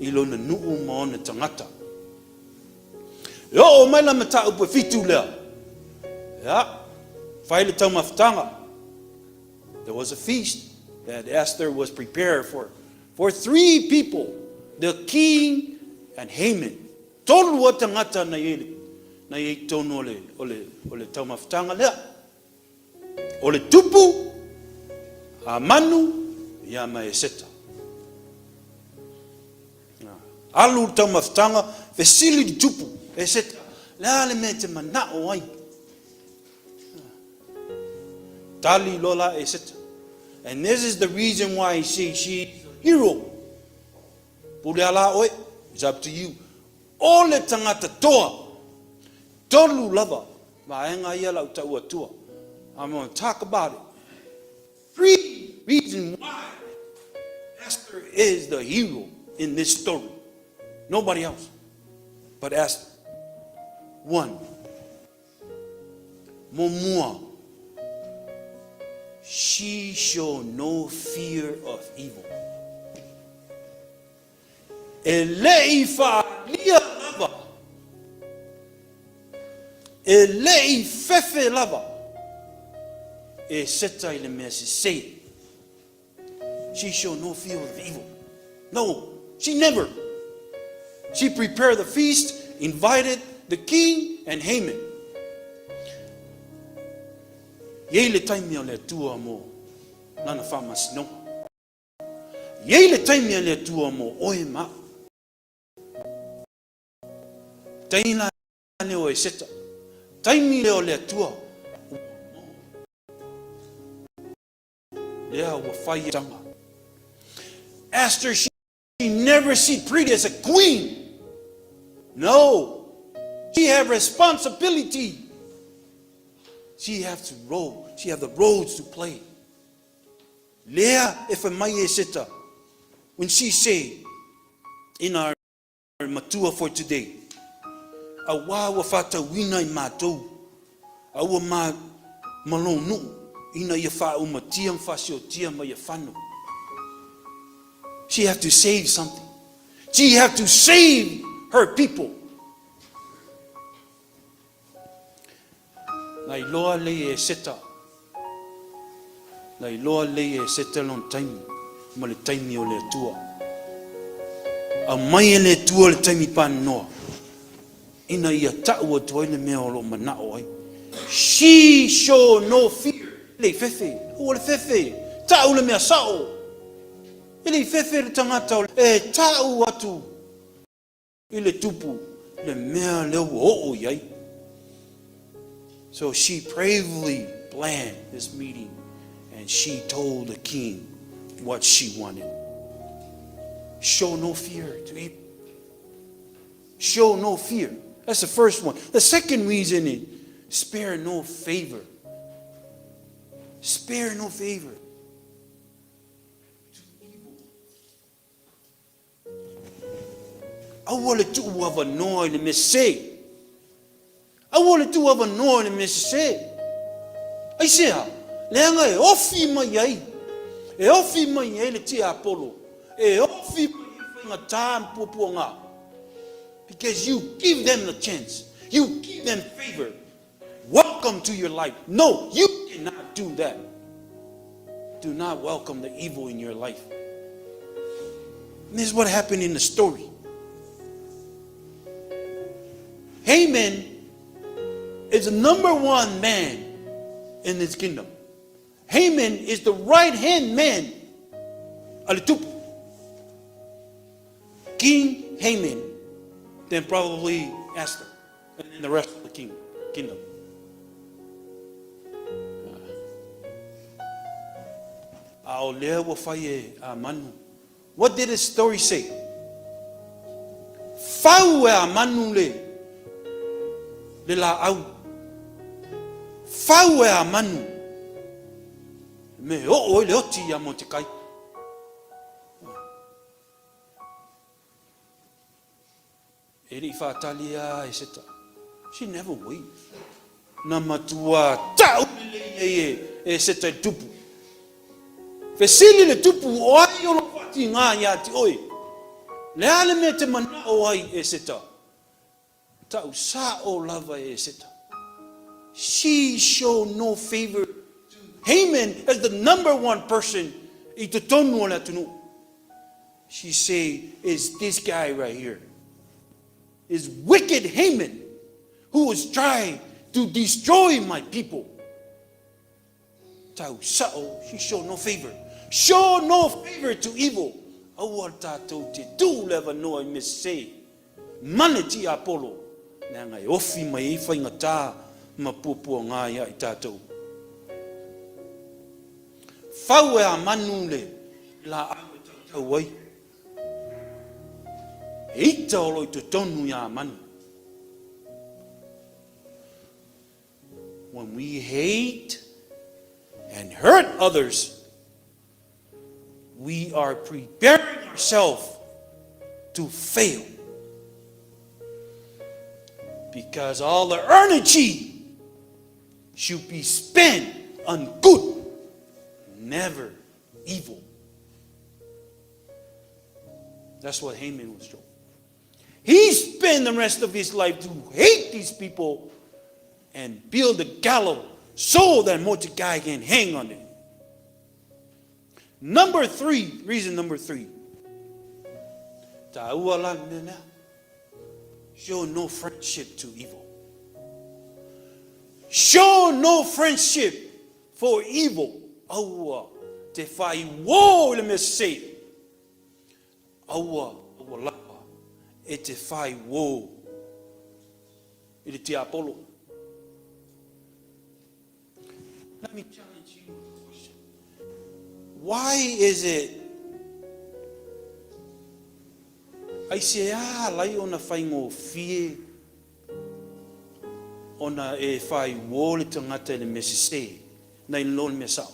I lona nuu ma ona tangata. O mai la mata upu fitu lea. Ya. Whai le tau mawhtanga. There was a feast that Esther was prepared for 3 people. The king and Haman. Tolu wa tangata na ye tono ole tau mawhtanga lea. Ole tupu. A manu. Ya mai seta. Alu tau mawhtanga. Vesili di tupu. E seta. La le mete mana o ai. Tali lola e seta. And this is the reason why she's a hero. Puleala oi. It's up to you. Ole tangata toa. Tolu lava. Maenga ia lau tau atua. I'm going to talk about it. 3 reasons why Esther is the hero in this story. Nobody else but Esther. 1. Momua. She showed no fear of evil. Elei fa lia lava. Elei fefe lava. E seta ile mea se say. She showed no fear of evil. No, she never. She prepared the feast, invited the king and Haman. Yei le taimi o le tua mo nana whamas no. Yei le taimi o le tua mo oe ma. Taina ne o e seta. Taimi le o le tua. Lea ua whai tanga. Esther, she never see pretty as a queen. No. She have responsibility. She have to roll. She have the roles to play. Lea if a mai e seta. When she say in our matua for today, a wa fata wina I matou. A wa ma malonu. Ina ia fa uma tiam fasio tiam ia fanu. She have to save something. She have to save her people. Nai loa le e seta. Nai loa le e seta lon taimi. Ma le taimi o le tua. A mai e le tua le taimi pan noa. Ina ia ta'u atua le mea o lo manao ai. She showed no fear. Le fefe, o le fefe, ta ule mea sao. Ele fefe le tangata e tau atu. Ile tupu le mea le o yai. So she bravely planned this meeting and she told the king what she wanted. Show no fear to evil. Show no fear. That's the first one. The second reason is spare no favor. Spare no favor to evil. I wanted to have a noise in Mississippi. I wanted to have a noise in Mississippi. I say, Lenga e ofi mai ai. E ofi mai ai le tia Apollo. E ofi mai ai time pupuanga. Because you give them the chance. You give them favor. Welcome to your life. No, you cannot do that. Do not welcome the evil in your life. And this is what happened in the story. Haman is the number one man in his kingdom. Haman is the right-hand man of the Tupu. King Haman, then probably Esther, and then the rest of the kingdom. What did the story say? Fau e manu le la au. Fau e manu. Me o le oti ya motikai. Eri fatalia eseta. She never waves. Namatua tau e seta tupu. Fesili le tupu o ai o lo fati ngā ia ti oi. Le ale me te mana o ai e seta. Tau sa o lava e seta. She showed no favor to Haman as the number one person I te tonu o le atunu. She say, is this guy right here. Is wicked Haman who was trying to destroy my people. Tau sao, she showed no favor. Show no favor to evil. Awal tatou te tu leva noa I miss say. Maneti Apollo. Nanga I ofi mai I whaingata ma pupua ngā ia I tatou. Fau e a manu le la awe tautau wai. Eita olo I te tonu ia manu. When we hate and hurt others, we are preparing ourselves to fail. Because all the energy should be spent on good, never evil. That's what Haman was told. He spent the rest of his life to hate these people and build a gallows so that Mordecai can hang on it. Reason number three. Show no friendship to evil. Show no friendship for evil. Aua te whai wō le me se. Aua lapa e te whai wō. I te Apollo. Let me challenge you with a question. Why is it I say lai ona whaingo fie ona e whai wō le tangata le mesise nei lo le mesao.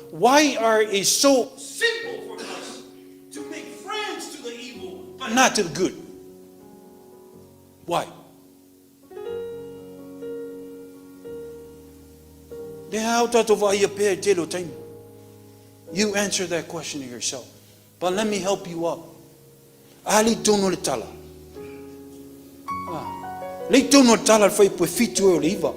Why are it so simple for us to make friends to the evil but not to the good? Why? You answer that question to yourself. But let me help you out. Ali tono le tala. Le tono tala fai po fitu o liva.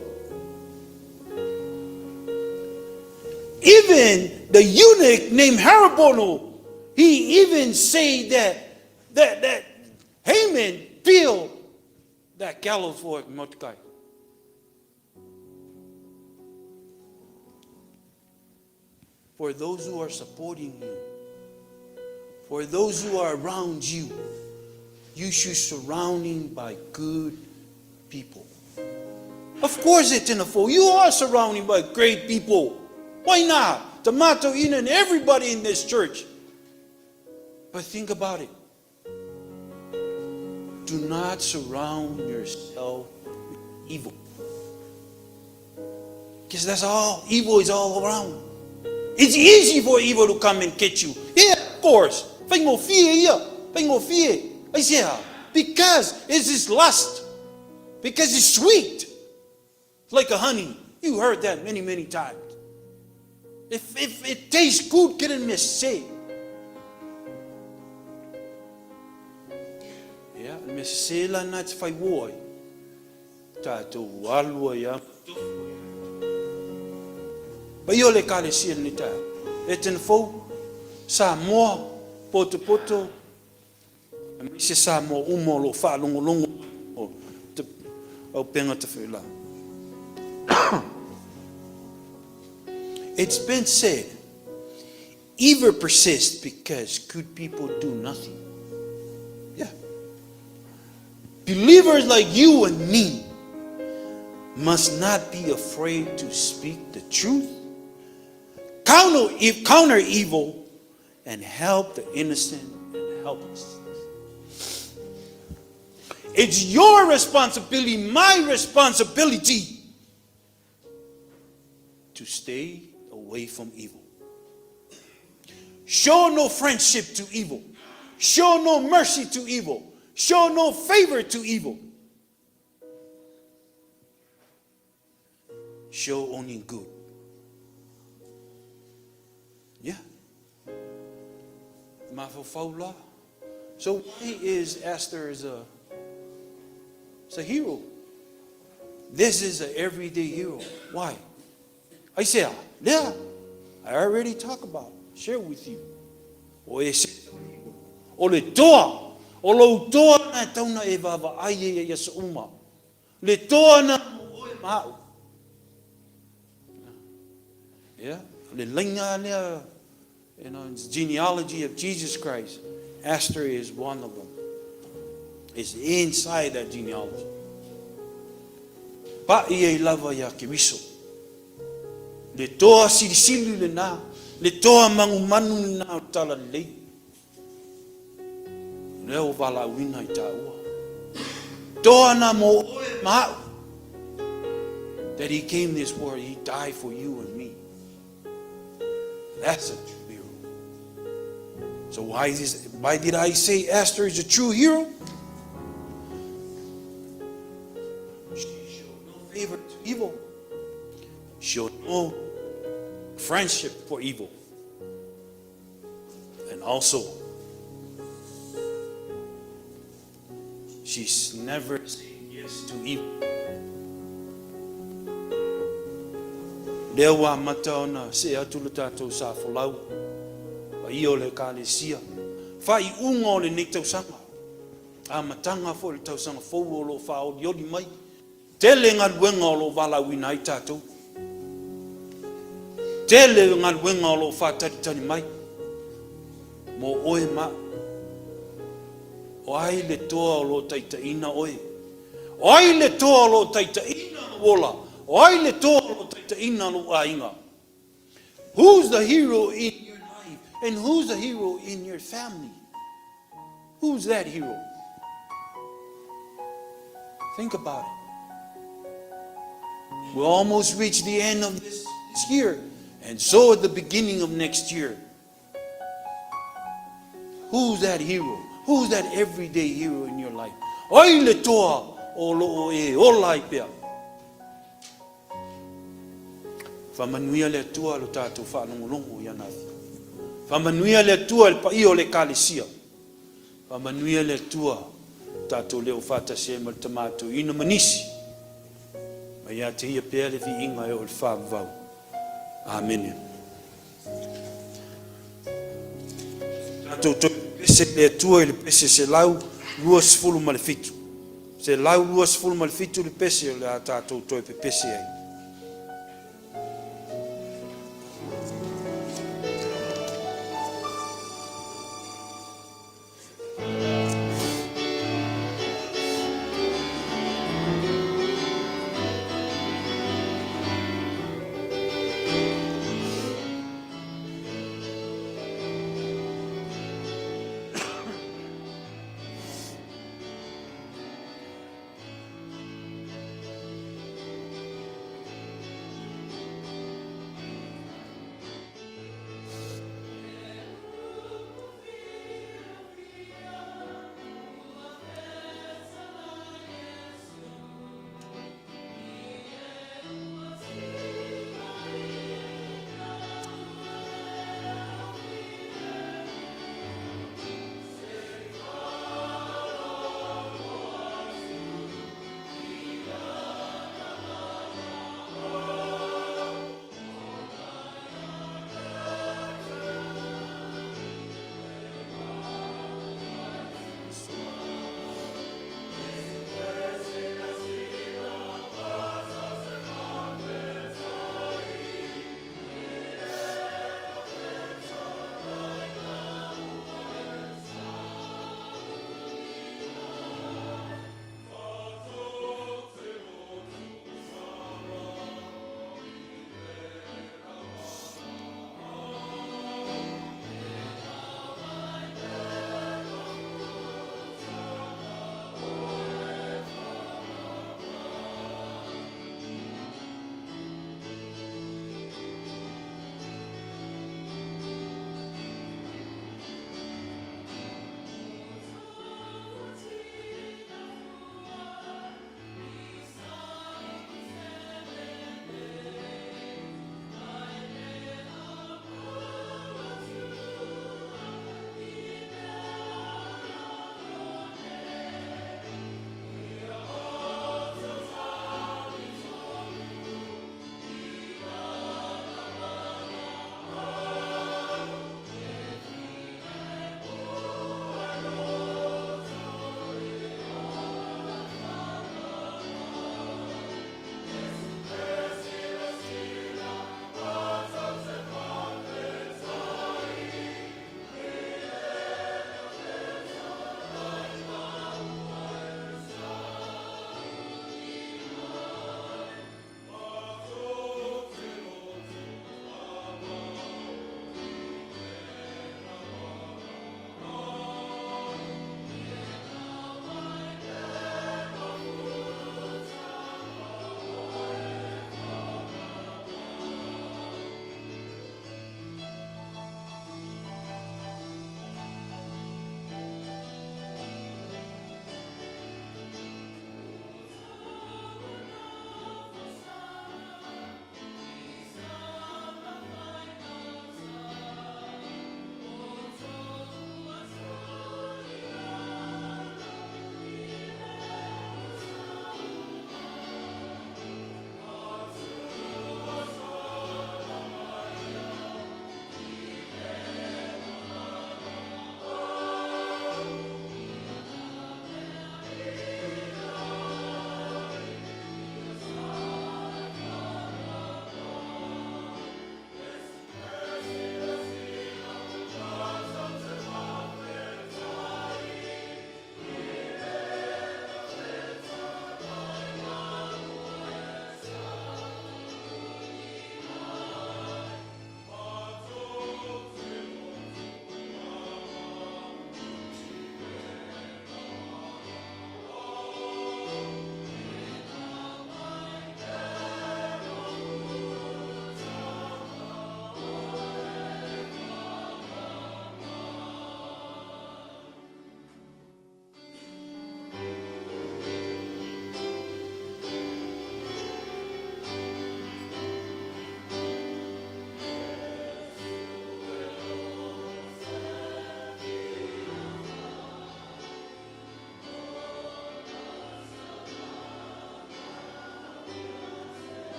Even the eunuch named Harabono, he even say that Haman built that gallows for Mordecai. for those who are supporting you, for those who are around you, you should surrounding by good people. Of course, Etena Fou, you are surrounded by great people. Why not? Tomato, Ina, and everybody in this church. But think about it. Do not surround yourself with evil. Because that's all, evil is all around. It's easy for evil to come and get you. Yeah, of course. Because it's this lust. Because it's sweet. It's like a honey. You heard that many, many times. If it tastes good, get in say. Yeah, say la nats fai woi. Tato walwa ya. Ba yo le kale sil ni ta. Etena Fou Samoa poto. Se Samoa umo lo fa longo o penga te fela. It's been said, evil persists because good people do nothing. Yeah. Believers like you and me must not be afraid to speak the truth, counter evil, and help the innocent and helpless. It's your responsibility, my responsibility, to stay away from evil. Show no friendship to evil. Show no mercy to evil. Show no favor to evil. Show only good. Yeah. So why is Esther a hero? This is an everyday hero. Why? I say, yeah, I already talked about it. Share with you. Le toa na tauna e vava ai e Samoa. Le toa na mau. Yeah, le linga le, it's genealogy of Jesus Christ. Esther is one of them. It's inside that genealogy. Pa e lava ya kiriso. Le toa silisili le na, le toa manu le na tala le. Leo vala wina I taua. Toa na mo oe mau. That he came this world, he died for you and me. That's a true hero. So why did I say Esther is a true hero? She showed no favor to evil. Showed no friendship for evil. And also, she's never said yes to evil. Lewa mataona se atulu tatou sa folau. Pa io le kalesia. Fai unga le nei tausanga. A matanga fo le tausanga fo lo fa o yoli mai. Tele ngal wenga lo vala wina I tatou. Tele ngal wenga lo fa tani mai. Mo oe ma. O ai le toa lo taitaina oe. O ai le toa lo taitaina wola. O ai le toa lo taitaina lo ainga. Who's the hero in your life? And who's the hero in your family? Who's that hero? Think about it. We'll almost reach the end of this year. And so at the beginning of next year. Who's that hero? Who's that everyday hero in your life? Oi le toa o lo e o lai pea. Famanuia le tua lo tatou whanongolongo ia nafi. Famanuia le tua le paio le kalesia. Famanuia le tua tatou leo whatase ma le tamatou ina manisi. Ma ia te ia pea le vi inga e o le whavau. Amen. Tatou pese le tua le pese se lau luas fulu ma le fitu. Se lau luas fulu ma le fitu le pese le a tatou toi pe pese ai.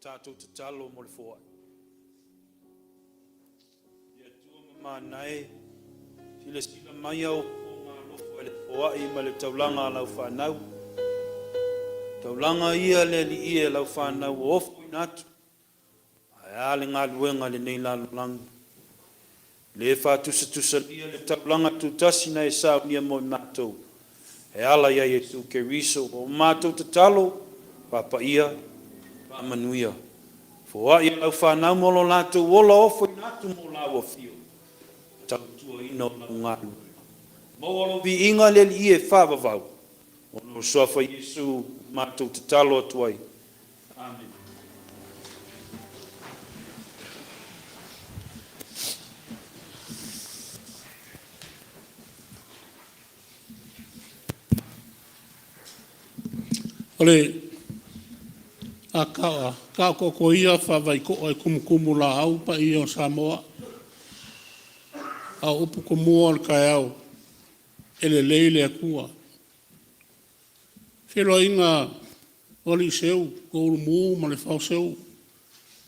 tātou te talo mo le fōa. Ia tua mamanae, sila mai au o ngā lofo e le fōa i ma le taulanga lau whanau. Taulanga ia le li ia lau whanau o ofu i natu. Ai ale ngā luenga le nei lalo langu. Le whātusa lia le taulanga tūtasi na e sāu nia mo i mātou. E ala ia Yesu ke riso o mātou te talo, papa ia, manuia. Fōa ia lau whanau molo lātou wola ofo i nātu mo lau o fio. Tau tua ino lau ngālu. Mo alo vi inga le li e whāwawau. Ono soafa Yesu mātou te talo atuai. Amen. Ole, a ka ko ia whawai ko ai kumukumu la au pa i o Samoa. A upu ko mua al kai au, ele leile a kua. Whiro inga oli seu, ko uru muu ma le whau seu.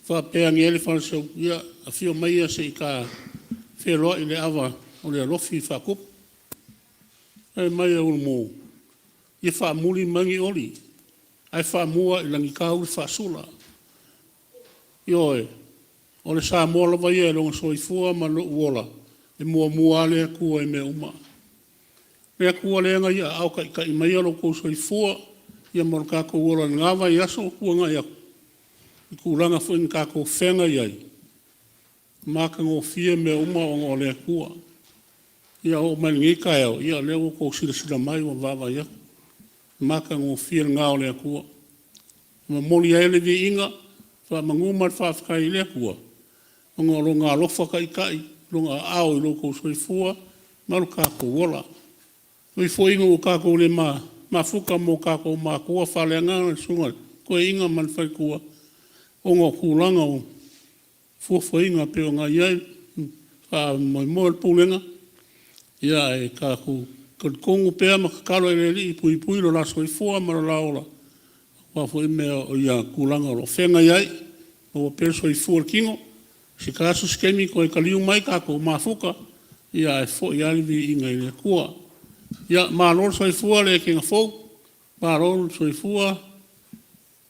Whapea ngele whau seu, ia a whio maia se i ka whiro i le awa o le alofi whakup. E maia uru muu. Ia wha muli mangi oli. Ai whamua i langi kāu i whasula. Ioe, o le Samoa lawa ia longa soifua ma lo uola, e mua lea kua e me uma. Lea kua lea ia au ka i mai alo kou soifua, ia mora kako uola ngawa i aso kua ngai aku. I kūranga fwoi ni kako whenga iai. Maka ngō fia me uma o ngō lea kua. Ia o mai ngi kai au, ia leo kou sila mai o wawa ia. Maka ngō fia ngā o lea kua. Ma moli aile vi inga, wha mangumar whawhkai i lea kua. O ngā lofa kai, longa au i loko soifua, maru kako wola. Oi fo inga o kako le ma fuka mo kako ma kua whale ngana sunga, koe inga man whai kua. O ngā kūranga o fo inga peo ngā iai, wha moi pūlenga. Ia e kako kongu pea makakalo e li pui lo la soifua mara laola. Wa fo mea o ia kūranga o whenga iai, o peo soifua kingo. Si kasu skemi ko e kaliu mai kako mafuka, ia e fo i alivi inga i le kua. Ia maalor soifua le kinga fau, maalor soifua,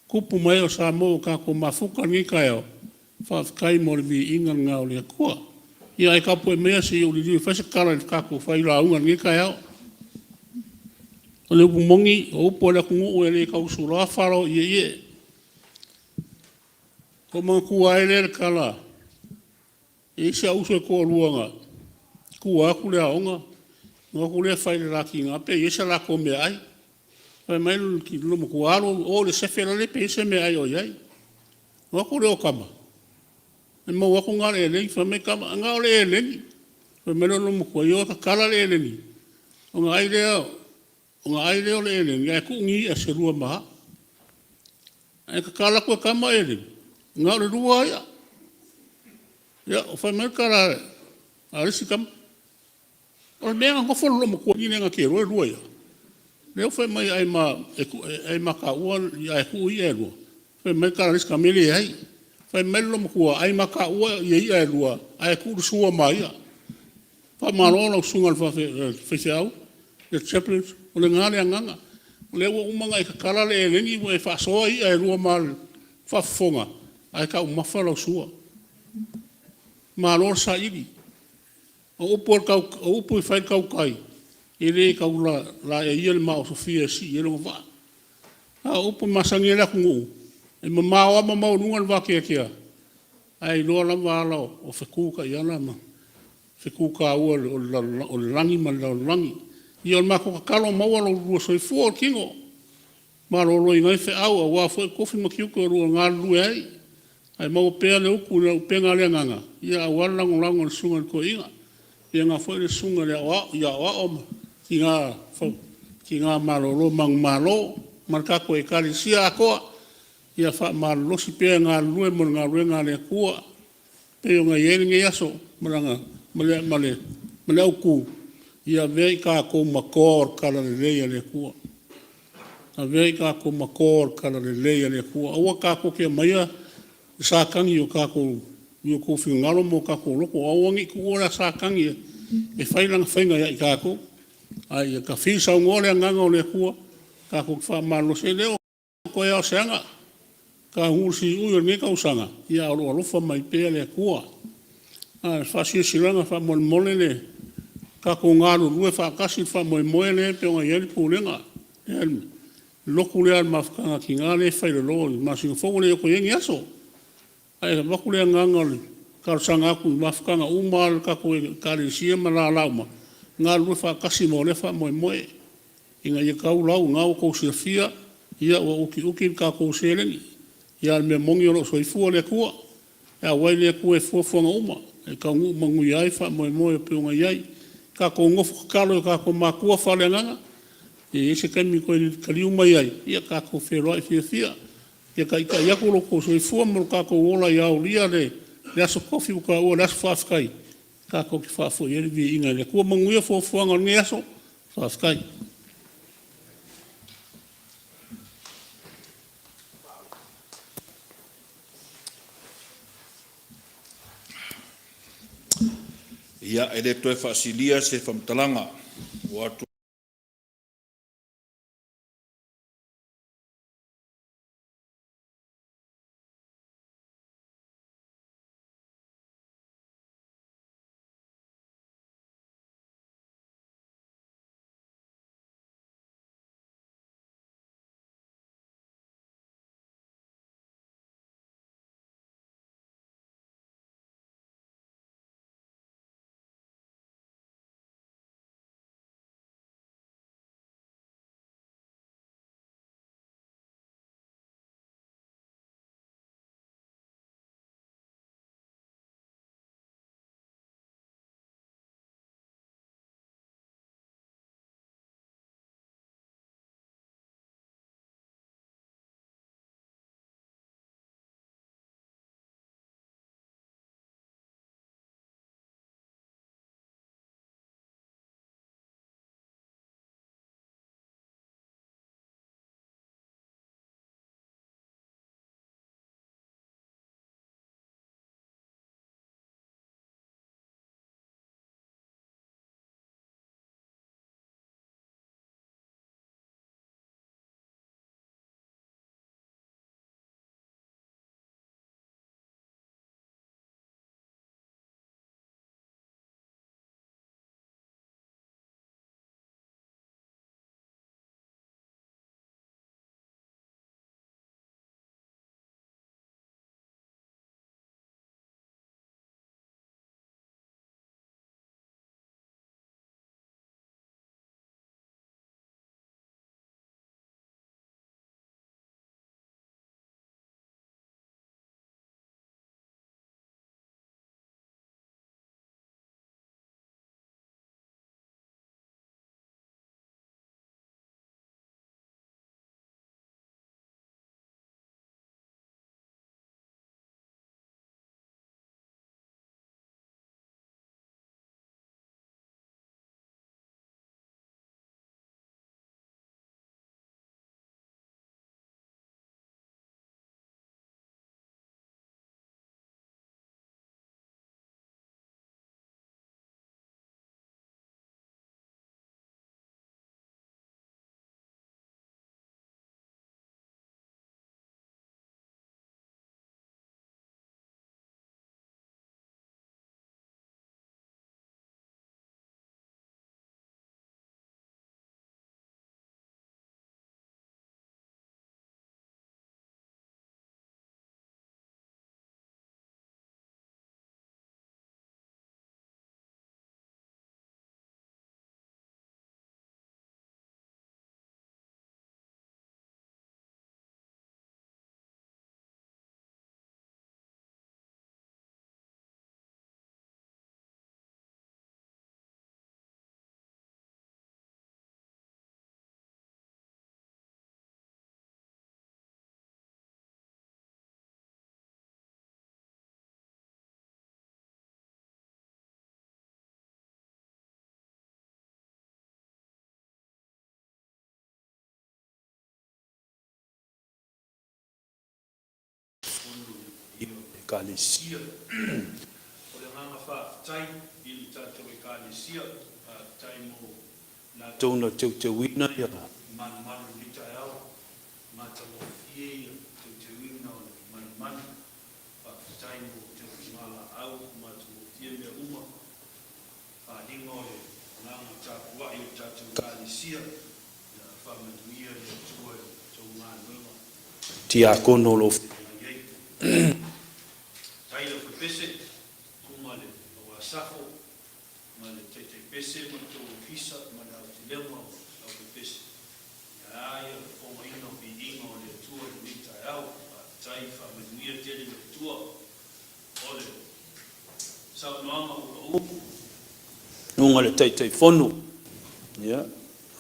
kupu mai o Samoa kako mafuka ni kai au, whawhikai mori vi inga ngā o le kua. Ia e kapu e mea si o li liu whese kala i kako whaila unga ni kai au. O le upu mongi, o upo le kungu e le kausu la wharo ie. Ko mga kua e le kala, e se auso e kua luanga, kua aku le aonga, ngā ku le whaile raki ngā pe, e se lako me ai. Whai mai ki lumo kua alo, o le sefera le pe, e se me ai o iai. Ngā ku le o kama. E mau aku ngā le e lengi, whai mai kama, ngā o le e lengi. Whai mai lumo kua, i o ka kala le e lengi. O ngā ai leo le e lengi, e ku ngi e se rua maha. E ka kala kua kama e lengi. Ngā o le rua ia. Ia, o whai mai kara, a resi kama. O mea ngā wholo mo kua nine ngā ke roe rua ia. Leo whai mai ai ma ka ua ia e ku i e rua. Whai mai kara resi ka mele e hai. Whai mai mo kua ai ma ka ua ia e rua, ai e ku rusua ma ia. Wha marona o sunga whawhi au, le chaplains, o le ngāre anganga. Leo o umanga i ka kara le e rengi, e whasoa ia e rua ma whafonga, ai ka umafa lau sua. Marona sa iri. O upo i whai kau kai, e re kau la e ia le mao Sofia si, e longa wha. A upo masangi e la kungu, e ma mao ama mau runga le wake kia. Ai loa la wālao, o whekuka i ana ma. Whekuka ua o le rangi ma le rangi. I o le mako kakalo maua lo rua soifua o kingo. Ma lo roi ngai whe au, a wā fwe kofi makiuka o rua ngā rue ai. Ai mau pēa le uku, le upenga le nganga. Ia a walango lango le sunga le ko inga. Ia ngā whai le sunga le ia o oma. Ki ngā malolo mang malo, markako e kari sia akoa. Ia wha malolosi pēa ngā rue mo ngā rue ngā le kua. Pēo ngā ieringe yaso, maranga, male auku. Ia vei kā kou makor kala le leia le kua. A vei kā kou makor kala le leia le kua. Aua kā kou kia maia, Sākangi o kākou, i o kōwhi ngalo mō kākou loko, awangi ku ora sākangi e whailanga whainga ia i kākou. Ai, ka whisa o ngore anganga o le kua, kākou ki whamalo se leo, koe au seanga, ka ngursi ui o ngeka usanga, ia alo alofa mai pēa le kua. Whasia silanga whamole mole le, kākou ngāru rue whakasi whamole moe le, pe o ngai eri pūlenga. Loku lea mafukanga ki ngā le whaile lori, masinga whogo le o ko yengi aso. Ai ka waku lea nganga le, karusanga aku mafukanga umar kako e kare sia mala lauma. Ngā rue whakasi mo le wha moe. Inga ia kau lau ngā o kou sirafia, ia o uki kako selengi. Ia me mongi o lo soifua le kua. Ia wai le kua e fuafuanga uma. E kau ngu mangu iai wha moe pe unga iai. Kako ngofu kakalo e kako makua whale nganga. E ese kaimi koe ni kariuma iai. Ia kako wheroa i fia. Ia ka ika iaku loko soifua mo kako ola i au lia le aso kofi uka ua le aso whaafikai. Kako ki whaafo i eri vi inga le kua mangu ia fuafuanga ni aso whaafikai. Ia ele toe whaasilia se whamtalanga. Watu kalesia. O le nganga whaatai, i le tātou e kalesia, tai mo nā tōna teuina ia, manu ni tai au, mātalo fie ia, teuina o le manu, whaatai mo teuina au, mātalo fie mea uma, whaadinga o le nganga tāpua i o tātou kalesia, whamanuia le tua e tau ngā nuima. Tia kono lo taila pese kuma le wa safo ma le tete pese ma to fisa ma na tilema au pese ai o mai no biingo le tua ni tai au tai fa me mia tele le tua ole sa no ama o nunga le tete fono ya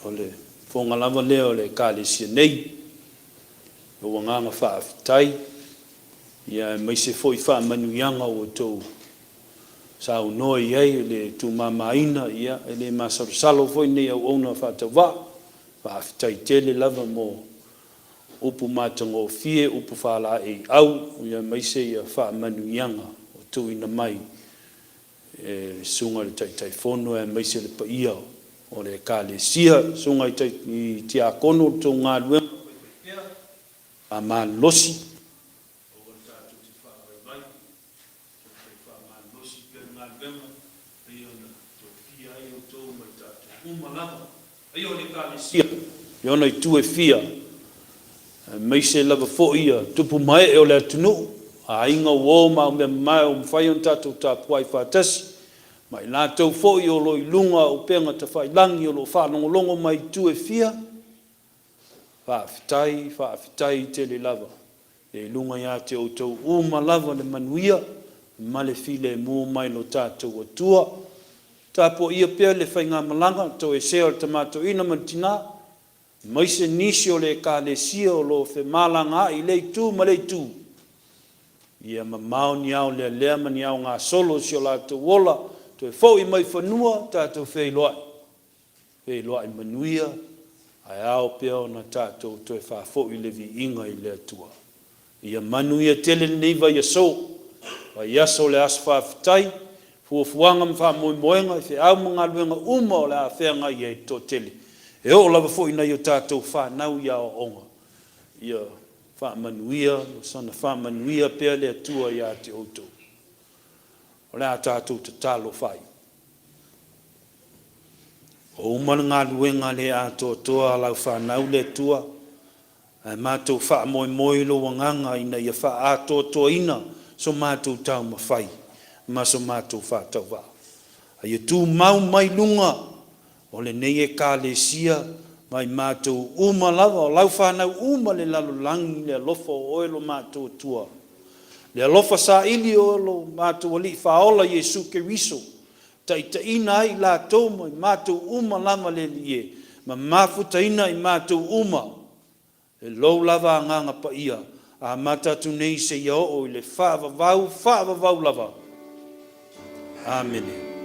ole fonga lava le ole kale si nei o wanganga fa tai ia mai se foi fa manuianga o tou sa o noi ai le tu mamaina ia ele masalo foi nei o ona fa tava fa tai tele lava mo upu matango fie upu fa la e au ia mai se ia fa manuianga o tu ina mai e sunga le tai fono e mai se le paia o le kale sia sunga i tia kono tu ngā lue a malosi Ayo le kalesia, yona I tue fia, mai se lava fo ia, tupu mai e o le atunu, a inga uo ma me mai o mwhai on tatou ta puai whātasi, mai nā tau fo I o lo I lunga o penga ta whai langi o lo whanongolongo mai tue fia, whaafitai te le lava, e lunga ia te o tau uma lava le manuia, ma le file mua mai lo tatou atua, tapo ia pea le whainga malanga, tau e seo le tamato ina mantina, mai se nisi o le kalesia o lo fe malanga I lei tu ma lei tu. Ia mamau ni au lea ma ni au ngā solo si o la te wola, to e fau I mai whanua, tatou whei loa manuia, ai au pea o na tatou to e whafo I le vi inga I le atua. Ia manuia tele neiva ia so, wa iaso le aso whaafitai, fuafuanga mwha moimoenga, I au mga luenga uma o le a whenga I e to tele. E o lava fo ina I o tātou whanau ia o onga. Ia whamanuia, sana whamanuia pea le atua ia te outou. O le a tātou te talo whai. O umana ngā luenga le a toa lau whanau le atua, mātou wha moi lo wanganga ina ia wha a toa ina, so mātou tau mawhai. Maso mātou whātau wā. Ai tū mau mai lunga, o le nei e kalesia, mai mātou uma lava, o lau whanau uma le lalo langi, le alofa o oelo mātou tua. Le alofa sa ili o lo mātou ali whaola Jesu Keriso, ta ina ai la tōma, mātou uma lava le lie, ma mafuta ina I mātou uma, e lou lava nganga pa ia, a matatu nei se ia o le whaavavau lava. Amen.